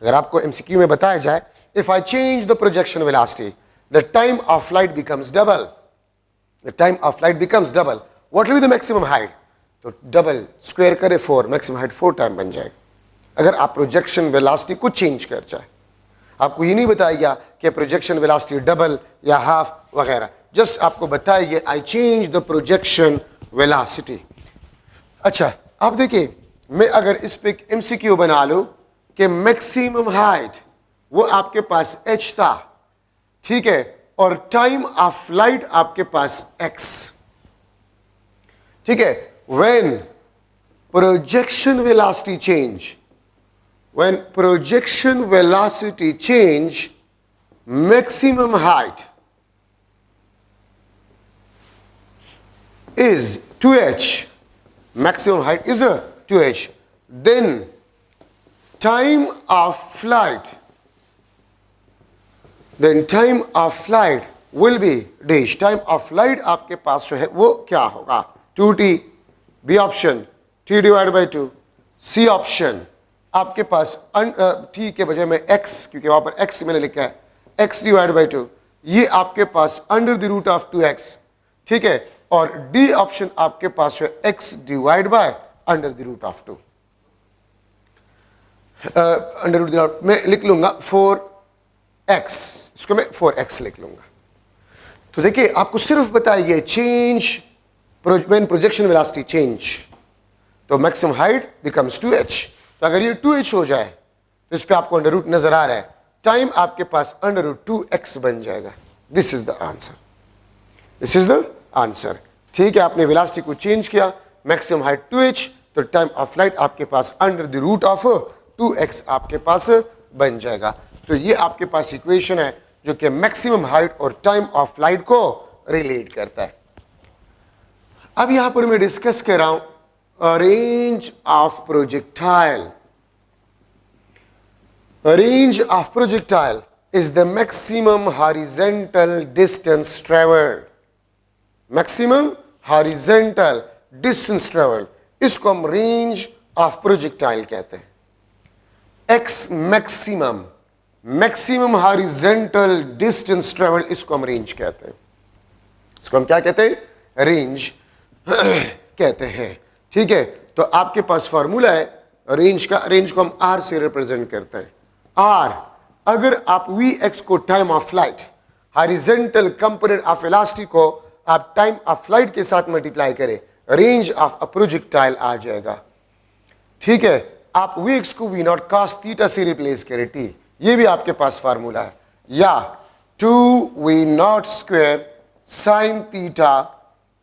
S1: अगर आपको एमसीक्यू में बताया जाए if I change the projection velocity the time of flight becomes double, the time of flight becomes double, what will be the maximum height, तो डबल स्क्वायर करे 4, मैक्सिमम हाइट 4 टाइम बन जाएगा। अगर आप प्रोजेक्शन वेलोसिटी को change कर जाए, आपको ये नहीं बताएगा कि प्रोजेक्शन वेलोसिटी डबल या हाफ वगैरह, जस्ट आपको बताइए I change the projection velocity. अच्छा, अब देखिए मैं अगर इस पे एमसीक्यू बना लूं कि मैक्सिमम हाइट वो आपके पास h था, ठीक है, और टाइम ऑफ फ्लाइट आपके पास x, ठीक है, when projection velocity change, when projection velocity change, maximum height is 2h, maximum height is a 2h, then time of flight will be dash, time of flight आपके पास जो है वो क्या होगा, 2t, B option t divide by 2, C option आपके पास t के बजाय में x, क्योंकि वहां पर x मैंने लिखा है, x डिवाइड बाई 2, ये आपके पास under the root of 2x, ठीक है, और डी ऑप्शन आपके पास है x divide by under the root of 2, under root मैं लिख लूंगा 4x, इसको मैं 4x लिख लूंगा। तो देखिए आपको सिर्फ बताइए change when projection velocity change, तो मैक्सिमम हाइट बिकम्स 2h, तो अगर ये 2h हो जाए तो इस पे आपको अंडर रूट नजर आ रहा है, टाइम आपके पास अंडर रूट 2x बन जाएगा। This is the answer, this is the answer. ठीक है, आपने वेलोसिटी को चेंज किया, मैक्सिमम हाइट 2h, तो टाइम ऑफ फ्लाइट आपके पास under the root of 2x आपके पास बन जाएगा। तो ये आपके पास इक्वेशन है जो कि मैक्सिमम हाइट और टाइम ऑफ फ्लाइट को रिलेट करता है। अब यहां पर मैं डिस्कस कर रहा हूं range of projectile. Range of projectile is the maximum horizontal distance traveled, maximum horizontal distance traveled, इसको हम रेंज ऑफ प्रोजेक्टाइल कहते हैं। x maximum, maximum horizontal distance traveled, इसको हम रेंज कहते हैं, इसको हम क्या कहते हैं, रेंज कहते हैं। ठीक है, तो आपके पास फॉर्मूला है रेंज का, रेंज को हम r से रिप्रेजेंट करते हैं। r, अगर आप Vx को time of flight, horizontal component of velocity को आप टाइम ऑफ फ्लाइट के साथ मल्टीप्लाई करें, रेंज ऑफ अ प्रोजेक्टाइल आ जाएगा। ठीक है, आप Vx को V0 cos थीटा से रिप्लेस करें, t, ये भी आपके पास फार्मूला है, या 2V0 square sine theta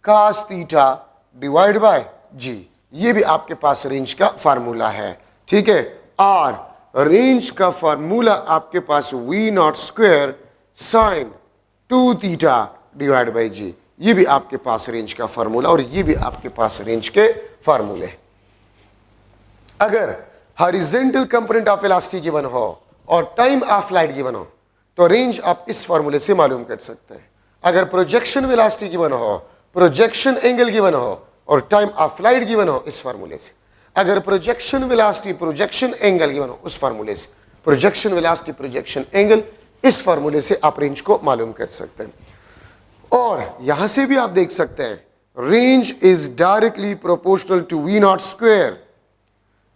S1: cos theta divide bye g, ये भी आपके पास रेंज का फार्मूला है। ठीक है, और रेंज का फार्मूला आपके पास V0 square sine 2 theta divide by g, ये भी आपके पास रेंज का फार्मूला, और ये भी आपके पास रेंज के फार्मूले। अगर horizontal component of velocity given हो और टाइम ऑफ फ्लाइट गिवन हो तो रेंज आप इस फार्मूले से मालूम कर सकते हैं। अगर प्रोजेक्शन वेलोसिटी गिवन हो, प्रोजेक्शन एंगल गिवन हो और टाइम ऑफ फ्लाइट गिवन हो, इस फार्मूले से। अगर projection velocity, projection angle given हो, उस फार्मूले से। प्रोजेक्शन वेलोसिटी, प्रोजेक्शन एंगल, इस फार्मूले से आप रेंज को मालूम कर सकते हैं। और यहां से भी आप देख सकते हैं range is directly proportional to V0 square,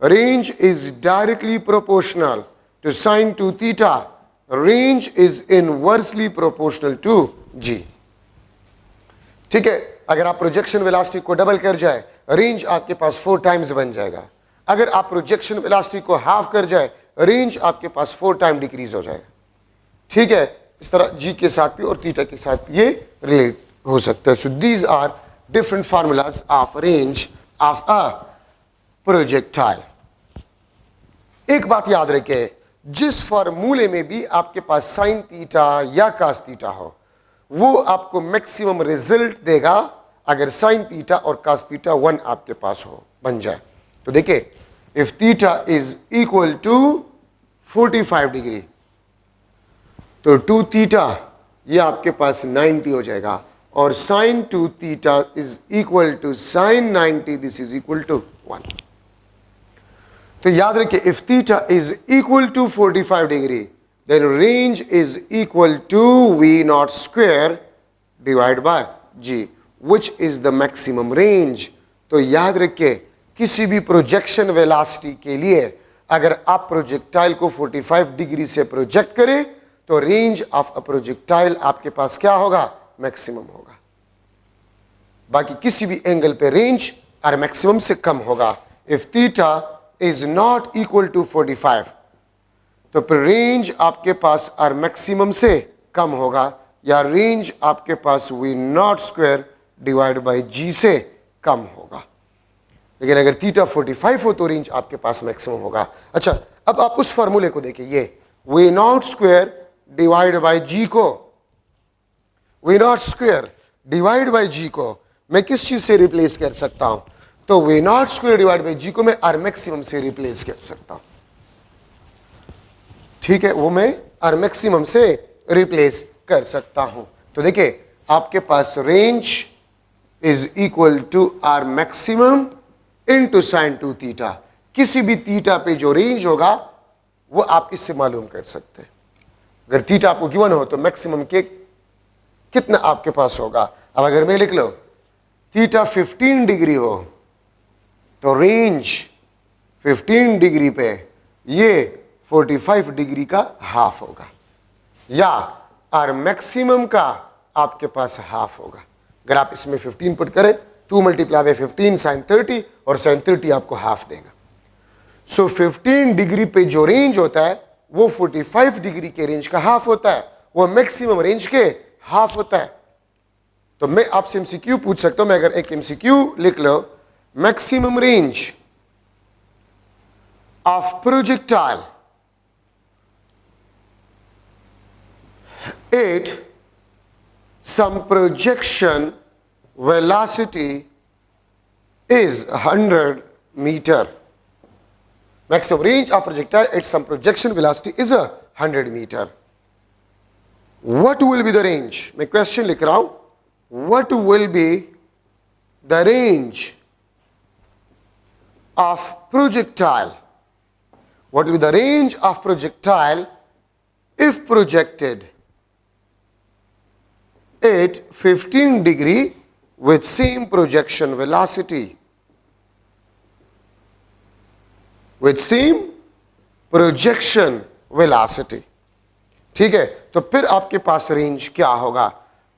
S1: range is directly proportional to sine 2 theta, range is inversely proportional to g। ठीक है, अगर आप प्रोजेक्शन वेलोसिटी को डबल कर जाए, रेंज आपके पास 4 टाइम्स बन जाएगा। अगर आप प्रोजेक्शन वेलोसिटी को हाफ कर जाए, रेंज आपके पास 4 टाइम डिक्रीज हो जाएगा। ठीक है, इस तरह g के साथ भी और थीटा के साथ भी ये रिलेट हो सकता है। So these are different formulas of range of a projectile. एक बात याद रखें, जिस फार्मूले में भी आपके पास साइन थीटा या cos थीटा हो, वो आपको मैक्सिमम रिजल्ट देगा अगर साइन थीटा और cos थीटा 1 आपके पास हो, बन जाए। तो देखिए, if theta is equal to 45 degree तो 2 थीटा ये आपके पास 90 हो जाएगा, और sine 2 theta is equal to sine 90, this is equal to 1। तो याद रखिए, if theta is equal to 45 degree then range is equal to V0 square divided by g, which is the maximum range। तो याद रखिए, किसी भी projection velocity के लिए अगर आप प्रोजेक्टाइल को 45 डिग्री से प्रोजेक्ट करें तो रेंज ऑफ अ प्रोजेक्टाइल आपके पास क्या होगा, मैक्सिमम होगा। बाकी किसी भी एंगल पे रेंज और मैक्सिमम से कम होगा। If theta is not equal to 45 तो फिर रेंज आपके पास आर मैक्सिमम से कम होगा, या रेंज आपके पास V0 square divide by g से कम होगा। लेकिन अगर थीटा 45 हो तो रेंज आपके पास मैक्सिमम होगा। अच्छा, अब आप उस फॉर्मूले को देखिए, ये V0 square divide by g को, V0 square divide by g को मैं किस चीज से रिप्लेस कर सकता हूं, तो V0 square divide by g को मैं आर मैक्सिमम से रिप्लेस कर सकता हूं। ठीक है, वो मैं आर मैक्सिमम से रिप्लेस कर सकता हूं। तो देखिए आपके पास range is equal to R maximum into sine 2 theta. किसी भी थीटा पे जो रेंज होगा वो आप इससे मालूम कर सकते हैं। अगर थीटा आपको गिवन हो तो मैक्सिमम के कितना आपके पास होगा। अब अगर मैं लिख लो थीटा 15 डिग्री हो तो रेंज 15 डिग्री पे ये 45 डिग्री का हाफ होगा, या आर मैक्सिमम का आपके पास हाफ होगा। अगर आप इसमें 15 पुट करें 2 मल्टीप्लाई बाय 15 साइन 30 और साइन 30 आपको हाफ देगा। सो 15 डिग्री पे जो रेंज होता है वो 45 डिग्री के रेंज का हाफ होता है, वो मैक्सिमम रेंज के हाफ होता है। तो मैं आपसे एमसीक्यू पूछ सकता हूं, मैं अगर एक एमसीक्यू लिख लो, maximum range of projectile at some projection velocity is 100 meter. Maximum range of projectile at some projection velocity is 100 meter. What will be the range? मैं question लिख रहा हूं, what will be the range of projectile? What will be the range of projectile if projected at 15 degree with same projection velocity? With same projection velocity. ठीक है, तो फिर आपके पास रेंज क्या होगा?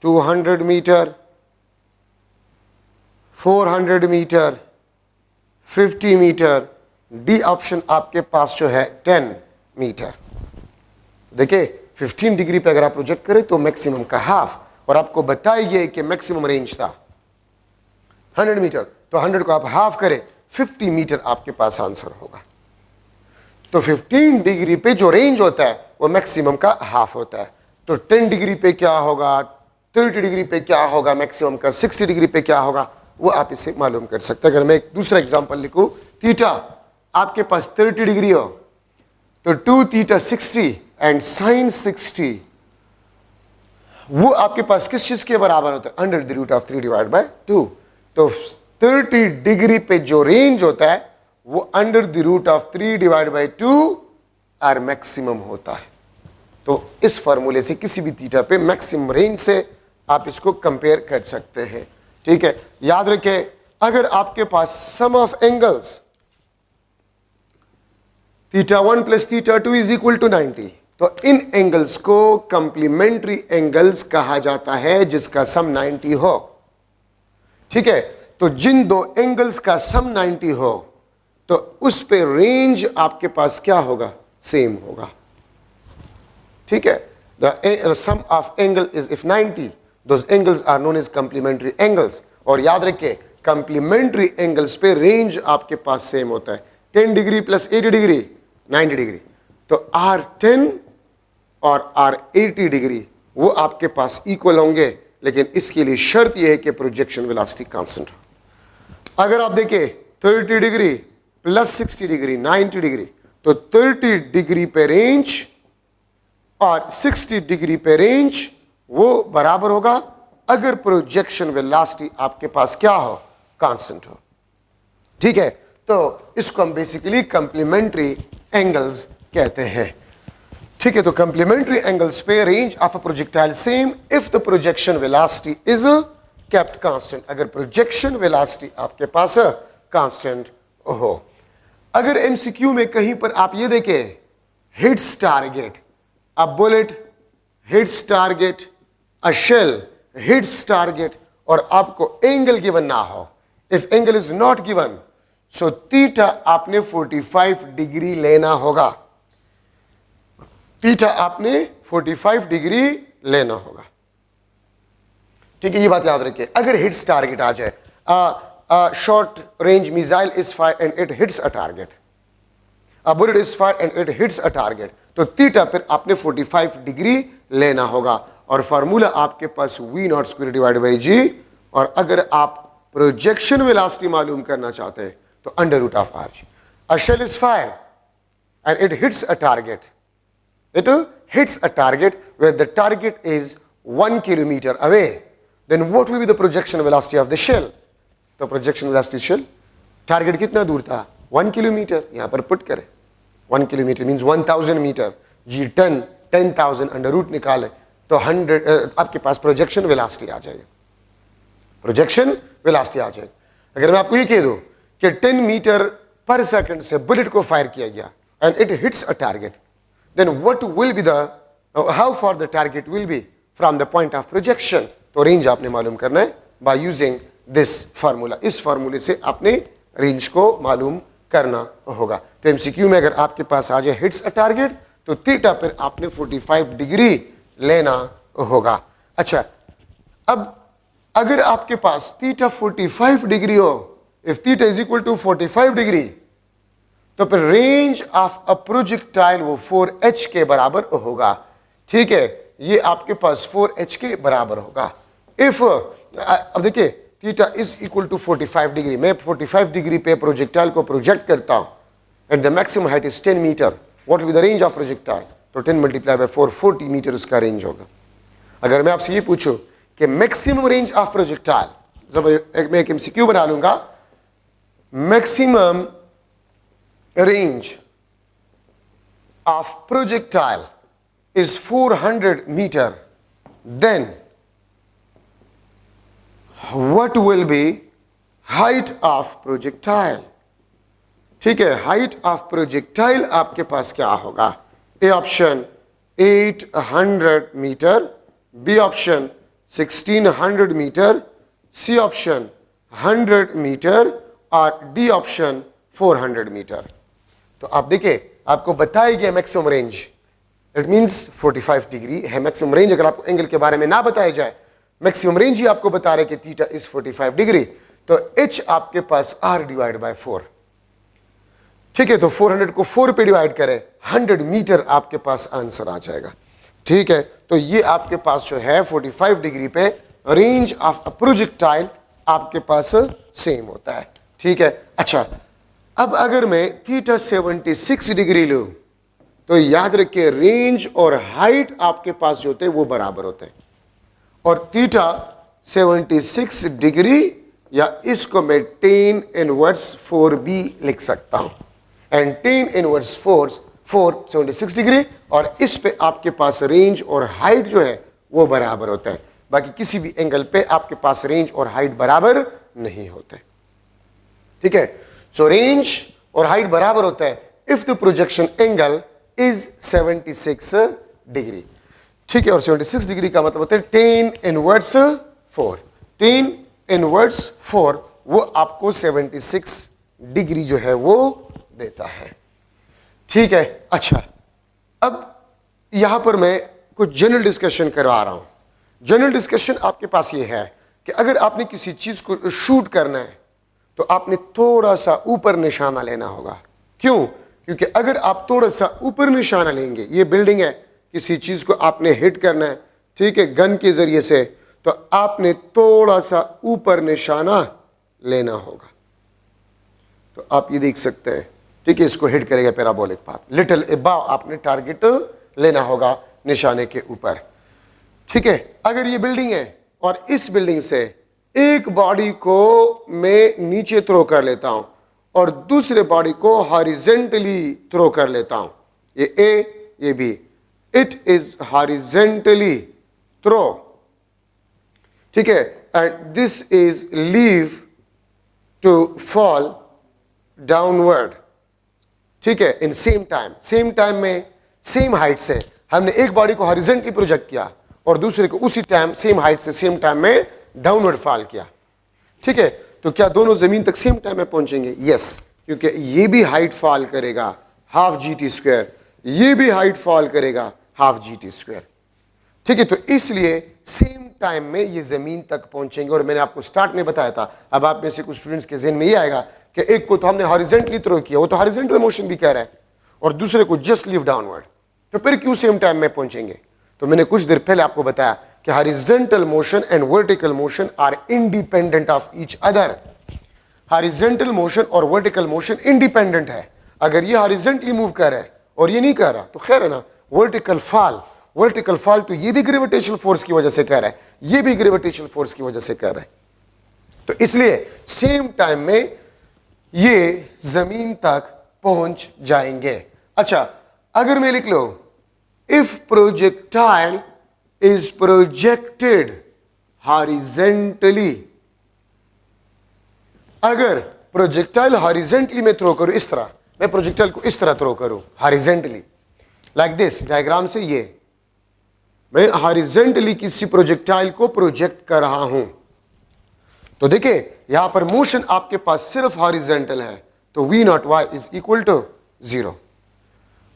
S1: 200 metre, 400 metre, 50 metre. D option आपके पास जो है 10 मीटर। देखिए 15 डिग्री पे अगर आप प्रोजेक्ट करें तो मैक्सिमम का हाफ, और आपको बताइए कि मैक्सिमम रेंज था 100 मीटर, तो 100 को आप हाफ करें 50 मीटर आपके पास आंसर होगा। तो 15 डिग्री पे जो रेंज होता है वो मैक्सिमम का हाफ होता है। तो 10 डिग्री पे क्या होगा, 30 डिग्री पे क्या होगा, मैक्सिमम का 60 डिग्री पे क्या होगा, वो आप इसे मालूम कर सकते हैं। अगर मैं एक दूसरा एग्जांपल लिखूं, थीटा आपके पास 30 डिग्री हो तो 2 थीटा 60 एंड साइन 60, वो आपके पास किस चीज के बराबर होता है? Under the root of 3 divide by 2। तो 30 डिग्री पे जो रेंज होता है वो under the root of 3 divide by 2 R maximum होता है। तो इस फॉर्मूले से किसी भी थीटा पे मैक्सिमम रेंज से आप इसको कंपेयर कर सकते हैं। ठीक है, याद रखें अगर आपके पास sum of angles theta 1 plus theta 2 is equal to 90, तो इन एंगल्स को कंप्लीमेंट्री एंगल्स कहा जाता है जिसका सम 90 हो। ठीक है, तो जिन दो एंगल्स का सम 90 हो तो उस पे रेंज आपके पास क्या होगा? सेम होगा। ठीक है, the sum of angle is if 90, those angles are known as complementary angles. और याद रखिए कंप्लीमेंट्री एंगल्स पे रेंज आपके पास सेम होता है। 10 डिग्री प्लस 80 डिग्री 90 डिग्री, तो R10 और R80 डिग्री वो आपके पास इक्वल होंगे, लेकिन इसके लिए शर्त यह है कि प्रोजेक्शन वेलोसिटी कांस्टेंट हो। अगर आप देखें 30 डिग्री प्लस 60 डिग्री 90 डिग्री, तो 30 डिग्री पे रेंज और 60 डिग्री पे रेंज वो बराबर होगा अगर प्रोजेक्शन वेलोसिटी आपके पास क्या हो? कांस्टेंट हो। ठीक है, तो इसको हम बेसिकली कंप्लीमेंट्री एंगल्स कहते हैं। ठीक है, तो कंप्लीमेंट्री एंगल्स पे range of a projectile same if the projection velocity is kept constant, अगर प्रोजेक्शन वेलोसिटी आपके पास कांस्टेंट हो। अगर एमसीक्यू में कहीं पर आप ये देखें hits target, a bullet hits target, a shell hits target, और आपको एंगल गिवन ना हो, if angle is not given so theta आपने 45 डिग्री लेना होगा। थीटा आपने 45 डिग्री लेना होगा। ठीक है, ये बात याद रखिए। अगर हिट्स टारगेट आ जाए, short range missile is fire and it hits a target, a bullet is fire and it hits a target, तो थीटा फिर आपने 45 डिग्री लेना होगा। और फार्मूला आपके पास V0 square divide by G, और अगर आप प्रोजेक्शन वेलोसिटी मालूम करना चाहते हैं तो under root of RG। A shell is fire and it hits a target, it hits a target where the target is 1 kilometer away, then what will be the projection velocity of the shell? तो projection velocity shell target कितना दूर था? 1 kilometre. यहां पर put करें 1 kilometre means 1000 metre. जी 10,000 under root निकाले तो 100 आपके पास प्रोजेक्शन वेलोसिटी आ जाएगी. प्रोजेक्शन वेलोसिटी आ जाएगी. अगर मैं आपको ये कह दूं कि 10 मीटर पर सेकंड से बुलेट को फायर किया गया and it hits a target, then what will be the how far the target will be from the point of projection. तो रेंज आपने मालूम करना है बाय यूजिंग दिस फार्मूला. इस फार्मूले से आपने रेंज को मालूम करना होगा. तो एमसीक्यू में अगर आपके पास आ जाए हिट्स अ टारगेट तो थीटा पर आपने 45 डिग्री लेना होगा. अच्छा, अब अगर आपके पास थीटा 45 डिग्री हो, if theta is equal to 45 degree, तो फिर रेंज ऑफ अ प्रोजेक्टाइल वो 4h के बराबर होगा. ठीक है, ये आपके पास 4h के बराबर होगा. इफ अब देखिए theta is equal to 45 degree, मैं 45 डिग्री पे प्रोजेक्टाइल को प्रोजेक्ट करता हूं and the maximum height is 10 metre. What will be the range of projectile? तो 10 मल्टीप्लाई बाय 4 40 मीटर उसका रेंज होगा. अगर मैं आपसे ये पूछूं कि मैक्सिमम रेंज ऑफ प्रोजेक्टाइल, जब मैं एक एमसीक्यू बना लूंगा, maximum range of projectile is 400 metre, then what will be height of projectile? ठीक है, हाइट ऑफ प्रोजेक्टाइल आपके पास क्या होगा? A option 800 metre, B option 1600 metre, C option 100 metre और डी ऑप्शन 400 मीटर. तो आप देखिए आपको बताया गया maximum range, it means 45 degree है मैक्सिमम रेंज. अगर आपको एंगल के बारे में ना बताया जाए, मैक्सिमम रेंज ही आपको बता रहे कि थीटा इज 45 डिग्री, तो h आपके पास r डिवाइड बाय 4. ठीक है, तो 400 को 4 पे डिवाइड करें, 100 मीटर आपके पास आंसर आ जाएगा. ठीक है, तो ये आपके पास जो है 45 डिग्री पे रेंज ऑफ अ प्रोजेक्टाइल आपके पास सेम होता है. ठीक है, अच्छा, अब अगर मैं थीटा 76 डिग्री लूं तो याद रखिए रेंज और हाइट आपके पास जो होते हैं वो बराबर होते हैं. और थीटा 76 डिग्री, या इसको मैं tan इनवर्स 4b लिख सकता हूं. एंड tan इनवर्स 4 76 डिग्री, और इस पे आपके पास रेंज और हाइट जो है वो बराबर होता है. बाकी किसी भी एंगल पे आपके पास रेंज और हाइट बराबर नहीं होते. ठीक है, सो रेंज और हाइट बराबर होता है if the projection angle is 76 degree. ठीक है, और 76 डिग्री का मतलब होता है tan इनवर्स 4. tan इनवर्स 4 वो आपको 76 डिग्री जो है वो देता है. ठीक है, अच्छा, अब यहां पर मैं कुछ जनरल डिस्कशन करवा रहा हूं. जनरल डिस्कशन आपके पास ये है कि अगर आपने किसी चीज को शूट करना है तो आपने थोड़ा सा ऊपर निशाना लेना होगा. क्यों? क्योंकि अगर आप थोड़ा सा ऊपर निशाना लेंगे, ये बिल्डिंग है, किसी चीज को आपने हिट करना है, ठीक है, गन के जरिए से, तो आपने थोड़ा सा ऊपर निशाना लेना होगा. तो आप ये देख सकते हैं, ठीक है, इसको हिट करेगा पैराबोलिक पाथ, लिटिल अबव आपने टारगेट लेना होगा निशाने के ऊपर. ठीक है, अगर ये बिल्डिंग है और इस बिल्डिंग से एक बॉडी को मैं नीचे थ्रो कर लेता हूं और दूसरे बॉडी को हॉरिजेंटली थ्रो कर लेता हूं, ये ए ये B, it is horizontally throw. ठीक है, and this is leave to fall downward. ठीक है, इन सेम टाइम में सेम हाइट से हमने एक बॉडी को हॉरिजेंटली प्रोजेक्ट किया और दूसरे को उसी टाइम सेम हाइट से सेम टाइम में डाउनवर्ड फॉल किया. ठीक है, तो क्या दोनों जमीन तक सेम टाइम में पहुंचेंगे? यस, क्योंकि ये भी हाइट फॉल करेगा हाफ GT², ये भी हाइट फॉल करेगा हाफ GT². ठीक है, तो इसलिए सेम टाइम में ये जमीन तक पहुंचेंगे. और मैंने आपको स्टार्ट में बताया था, अब आप में से कुछ स्टूडेंट्स के ज़हन में ये आएगा कि एक को तो हमने हॉरिजेंटली थ्रो किया, वो तो हॉरिजेंटल मोशन भी कह रहा है, और दूसरे को जस्ट लीव डाउनवर्ड, तो फिर क्यों सेम टाइम में पहुंचेंगे? तो मैंने कुछ देर पहले आपको बताया कि horizontal motion and vertical motion are independent of each other. Horizontal motion और वर्टिकल मोशन इंडिपेंडेंट है. अगर ये हॉरिजेंटली मूव कर रहा है और ये नहीं कर रहा तो खैर है ना, वर्टिकल फॉल वर्टिकल फॉल तो ये भी ग्रेविटेशनल फोर्स की वजह से कर रहा है, ये भी ग्रेविटेशनल फोर्स की वजह से कर रहा है। तो इसलिए सेम टाइम में ये जमीन तक पहुंच जाएंगे। अच्छा, अगर मैं लिख लो if projectile is projected horizontally, अगर प्रोजेक्टाइल हॉरिजेंटली मैं थ्रो करूं, इस तरह मैं प्रोजेक्टाइल को इस तरह थ्रो करूं हॉरिजेंटली, लाइक दिस, डायग्राम से ये मैं हॉरिजेंटली किसी प्रोजेक्टाइल को प्रोजेक्ट कर रहा हूं, तो देखिए यहां पर मोशन आपके पास सिर्फ हॉरिजेंटल है, तो v not y is equal to 0।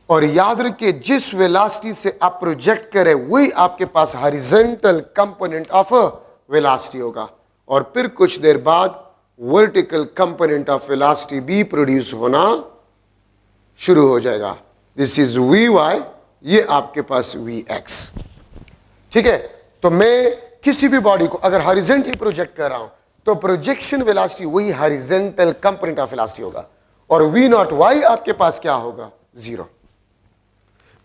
S1: और याद रखिए जिस वेलोसिटी से आप प्रोजेक्ट करें वही आपके पास हॉरिजेंटल कंपोनेंट ऑफ वेलोसिटी होगा, और फिर कुछ देर बाद वर्टिकल कंपोनेंट ऑफ वेलोसिटी भी प्रोड्यूस होना शुरू हो जाएगा। दिस इज vy, ये आपके पास vx। ठीक है, तो मैं किसी भी बॉडी को अगर हॉरिजेंटली प्रोजेक्ट कर रहा हूं तो प्रोजेक्शन वेलोसिटी वही हॉरिजेंटल कंपोनेंट ऑफ वेलोसिटी होगा, और v नॉट y आपके पास क्या होगा, 0।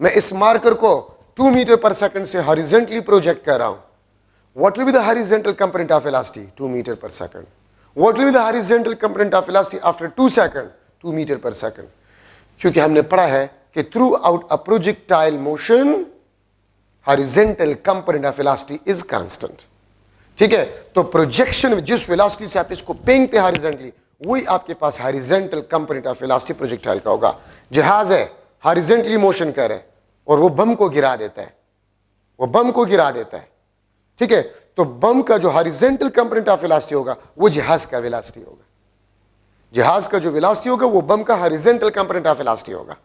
S1: मैं इस मार्कर को 2 मीटर पर सेकंड से हॉरिजेंटली प्रोजेक्ट कर रहा हूं, what will be the horizontal component of velocity, 2 metre पर second. What will be the horizontal component of velocity after 2 second, 2 metre पर सेकंड, क्योंकि हमने पढ़ा है कि throughout a projectile motion horizontal component of velocity is constant. ठीक है, तो प्रोजेक्शन जिस वेलोसिटी से आप इसको फेंकते हैं हॉरिजेंटली वही आपके पास horizontal component of velocity projectile का होगा। जहाज है हॉरिजेंटली मोशन कर है और वो बम को गिरा देता है, वो बम को गिरा देता है। ठीक है, तो बम का जो हॉरिजेंटल कंपोनेंट ऑफ वेलोसिटी होगा वो जहाज का वेलोसिटी होगा, जहाज का जो वेलोसिटी होगा वो बम का हॉरिजेंटल कंपोनेंट ऑफ वेलोसिटी होगा।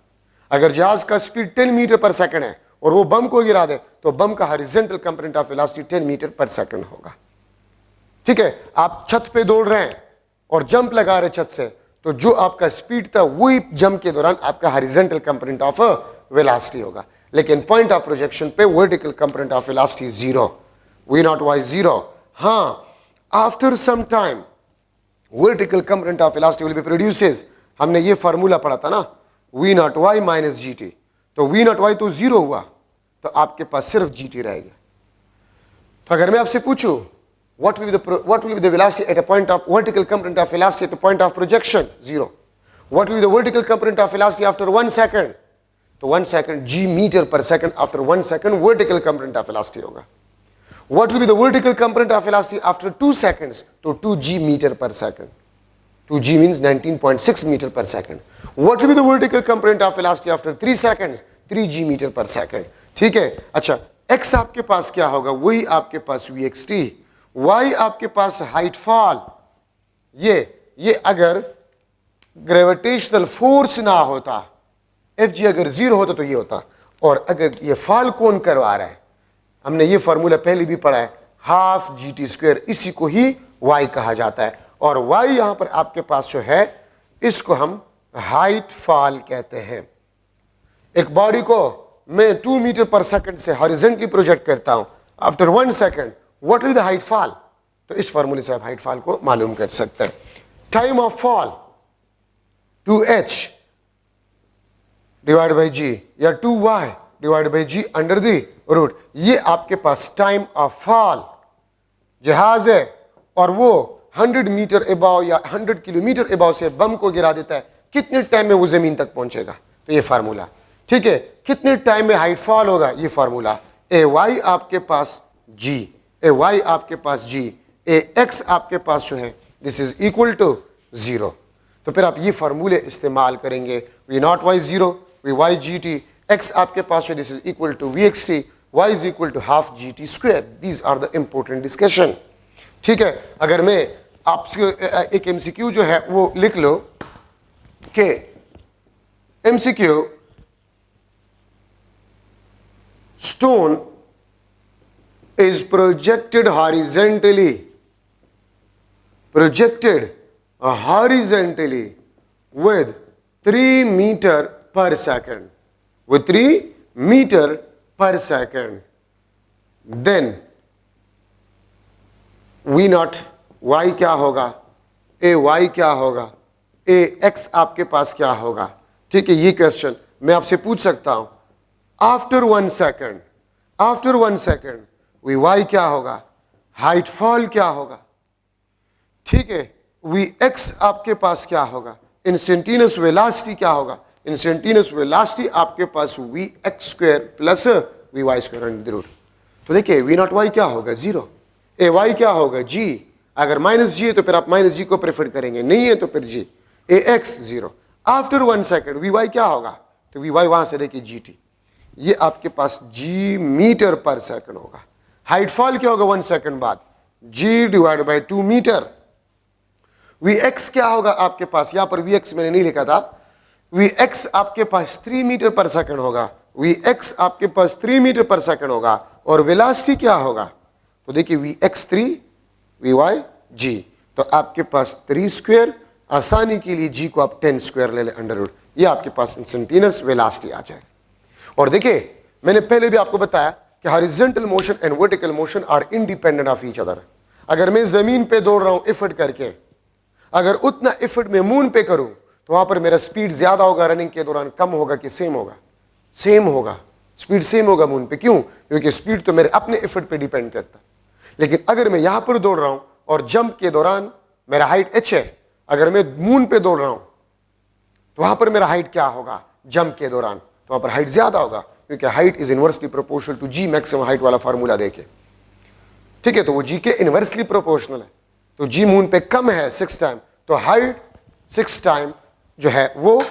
S1: अगर जहाज का स्पीड 10 मीटर पर सेकंड है और वो बम को गिरा दे तो बम का horizontal component of velocity 10 metre पर सेकंड होगा। ठीक है, आप छत पे दौड़ रहे हैं और जंप लगा रहे छत से, तो जो आपका स्पीड था वही जंप के दौरान आपका हॉरिजेंटल कंपोनेंट ऑफ वेलोसिटी होगा। लेकिन पॉइंट ऑफ प्रोजेक्शन पे vertical component of velocity 0, v not y 0। हाँ, after some time vertical component of velocity will be produces, हमने ये फार्मूला पढ़ा था ना, v not y minus gt, तो v नॉट y तो 0 हुआ, तो आपके पास सिर्फ gt रहेगा। तो अगर मैं आपसे पूछूं what will be the velocity at a point of vertical component of velocity at a point of projection, 0. What will be the vertical component of velocity after 1 second, तो 1 second g meter per second, after 1 second vertical component of velocity होगा। What will be the vertical component of velocity after 2 seconds, तो 2g meter per second, 2g means 19.6 meter per second. What will be the vertical component of velocity after 3 seconds, 3g meter per second। ठीक है, अच्छा x आपके पास क्या होगा, वही आपके पास vxt, y आपके पास हाइट फॉल, ये अगर ग्रेविटेशनल फोर्स ना होता, Fg अगर 0 होता तो ये होता, और अगर ये फॉल कौन करवा रहा है, हमने ये फार्मूला पहले भी पढ़ा है, हाफ gt², इसी को ही y कहा जाता है, और y यहां पर आपके पास जो है इसको हम हाइट फॉल कहते हैं। एक बॉडी को मैं 2 मीटर पर सेकंड से हॉरिजेंटली प्रोजेक्ट करता हूं, after 1 second what is the height fall, तो इस फार्मूले से आप हाइट फॉल को मालूम कर सकते हैं। Time of fall 2h divide by g या 2y divide by g under the root, ये आपके पास टाइम ऑफ फॉल। जहाज है और वो 100 मीटर एबाव या 100 किलोमीटर एबाव से बम को गिरा देता है, कितने टाइम में वो जमीन तक पहुंचेगा, तो ये फार्मूला। ठीक है, कितने टाइम में हाइट फॉल होगा, ये फार्मूला। ए वाई आपके पास g, ए वाई आपके पास g, ए x आपके पास जो है दिस इज इक्वल टू 0। तो फिर आप ये फार्मूले इस्तेमाल करेंगे, v not y 0, v y gt, x आपके पास है this is equal to vxt, y is equal to half gt²। These are the important discussion. ठीक है, अगर मैं आपसे एक MCQ जो है वो लिख लो कि MCQ stone is projected horizontally with 3 meter per second, with 3 meter per second, then v not y क्या होगा, ए y क्या होगा, ए x आपके पास क्या होगा। ठीक है, ये क्वेश्चन मैं आपसे पूछ सकता हूं after 1 second after 1 second we Y क्या होगा, हाइट फॉल क्या होगा, ठीक है। वी एक्स आपके पास क्या होगा, इंस्टेंटेनियस वेलोसिटी क्या होगा, इंस्टेंटेनियस वेलोसिटी आपके पास we x square plus V Y square under the root. तो देखिए वी नॉट वाई क्या होगा, जीरो, ए वाई क्या होगा, जी, अगर माइनस जी है तो फिर आप माइनस जी को प्रेफर करेंगे, नहीं है तो फिर G, A X zero. After 1 second we Y क्या होगा, तो वी वाई वहां से देखिए जी टी, ये आपके पास जी मीटर पर सेकंड होगा। हाइट फॉल क्या होगा 1 सेकंड बाद, G divide by 2 metre. V X क्या होगा आपके पास, यहां पर वी एक्स मैंने नहीं लिखा था, वी एक्स आपके पास 3 मीटर पर सेकंड होगा, वी एक्स आपके पास 3 मीटर पर सेकंड होगा। और वेलोसिटी क्या होगा, तो देखिए वी एक्स 3 वी वाई जी, तो आपके पास 3 स्क्वायर, आसानी के लिए जी को आप 10 स्क्वायर ले लें अंडर रूट, ये आपके पास इंस्टेंटेनियस वेलोसिटी आ जाएगी। और देखिए मैंने पहले भी आपको बताया कि horizontal motion and vertical motion are independent of each other. अगर मैं जमीन पे दौड़ रहा हूं एफर्ट करके, अगर उतना एफर्ट मैं मून पे करूं तो वहां पर मेरा स्पीड ज्यादा होगा, रनिंग के दौरान कम होगा कि सेम होगा, सेम होगा, स्पीड सेम होगा मून पे। क्यों, क्योंकि स्पीड तो मेरे अपने एफर्ट पे डिपेंड करता है। लेकिन अगर मैं यहां पर दौड़ रहा हूं और जंप के दौरान मेरा हाइट h है, अगर मैं मून पे दौड़ रहा हूं तो वहां पर मेरा हाइट क्या होगा, जंप के दौरान, तो वहां पर हाइट ज्यादा होगा, क्योंकि height is inversely proportional to g maximum height वाला फार्मूला देखे, ठीक है। तो वो जी के इनवर्सली प्रोपोर्शनल है, तो जी मून पे कम है 6 टाइम, तो हाइट 6 टाइम जो है वो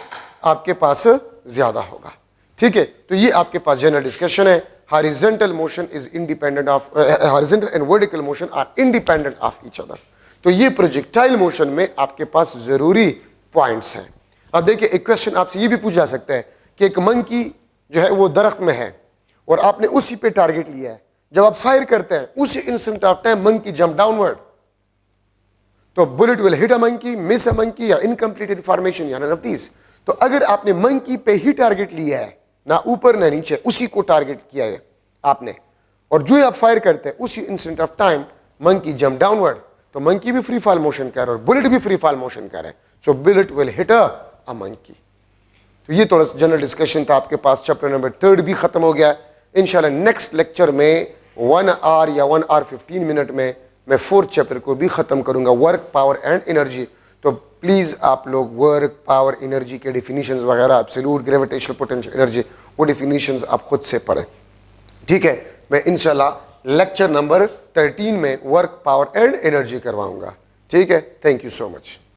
S1: आपके पास ज्यादा होगा, ठीक है। तो ये आपके पास जनरल डिस्कशन है। Horizontal motion is independent of, horizontal and vertical motion are independent of each other. तो ये प्रोजेक्टाइल मोशन में आपके पास जरूरी पॉइंट्स हैं। अब देखिए एक क्वेश्चन आपसे ये भी पूछा जा सकता है कि एक मंकी जो है वो दरख्त में है और आपने उसी पे टारगेट लिया है, जब आप फायर करते हैं उसी instant of time monkey jump downward, तो bullet will hit a monkey, miss a monkey, या इनकम्प्लीटेड फॉर्मेशन, या नन ऑफ दीस। तो अगर आपने मंकी पे ही टारगेट लिया है, ना ऊपर ना नीचे, उसी को टारगेट किया है आपने, और जो आप फायर करते हैं उसी instant of time monkey jump downward, तो मंकी भी फ्री फॉल मोशन कर रहा है और बुलेट भी फ्री फॉल मोशन कर रहा है, so bullet will hit a monkey. तो ये थोड़ा सा जनरल डिस्कशन था आपके पास। चैप्टर नंबर 3 भी खत्म हो गया। इंशाल्लाह नेक्स्ट लेक्चर में 1 आवर या 1 आवर 15 मिनट में मैं 4th चैप्टर को भी खत्म करूंगा, वर्क, पावर एंड एनर्जी। तो प्लीज आप लोग वर्क, पावर, एनर्जी के डिफिनीशंस वगैरह, एब्सोल्यूट ग्रेविटेशनल पोटेंशियल एनर्जी, वो डिफिनीशंस आप खुद से पढ़ें, ठीक है। मैं इंशाल्लाह लेक्चर नंबर 13 में वर्क, पावर एंड एनर्जी करवाऊंगा, ठीक है। Thank you so much.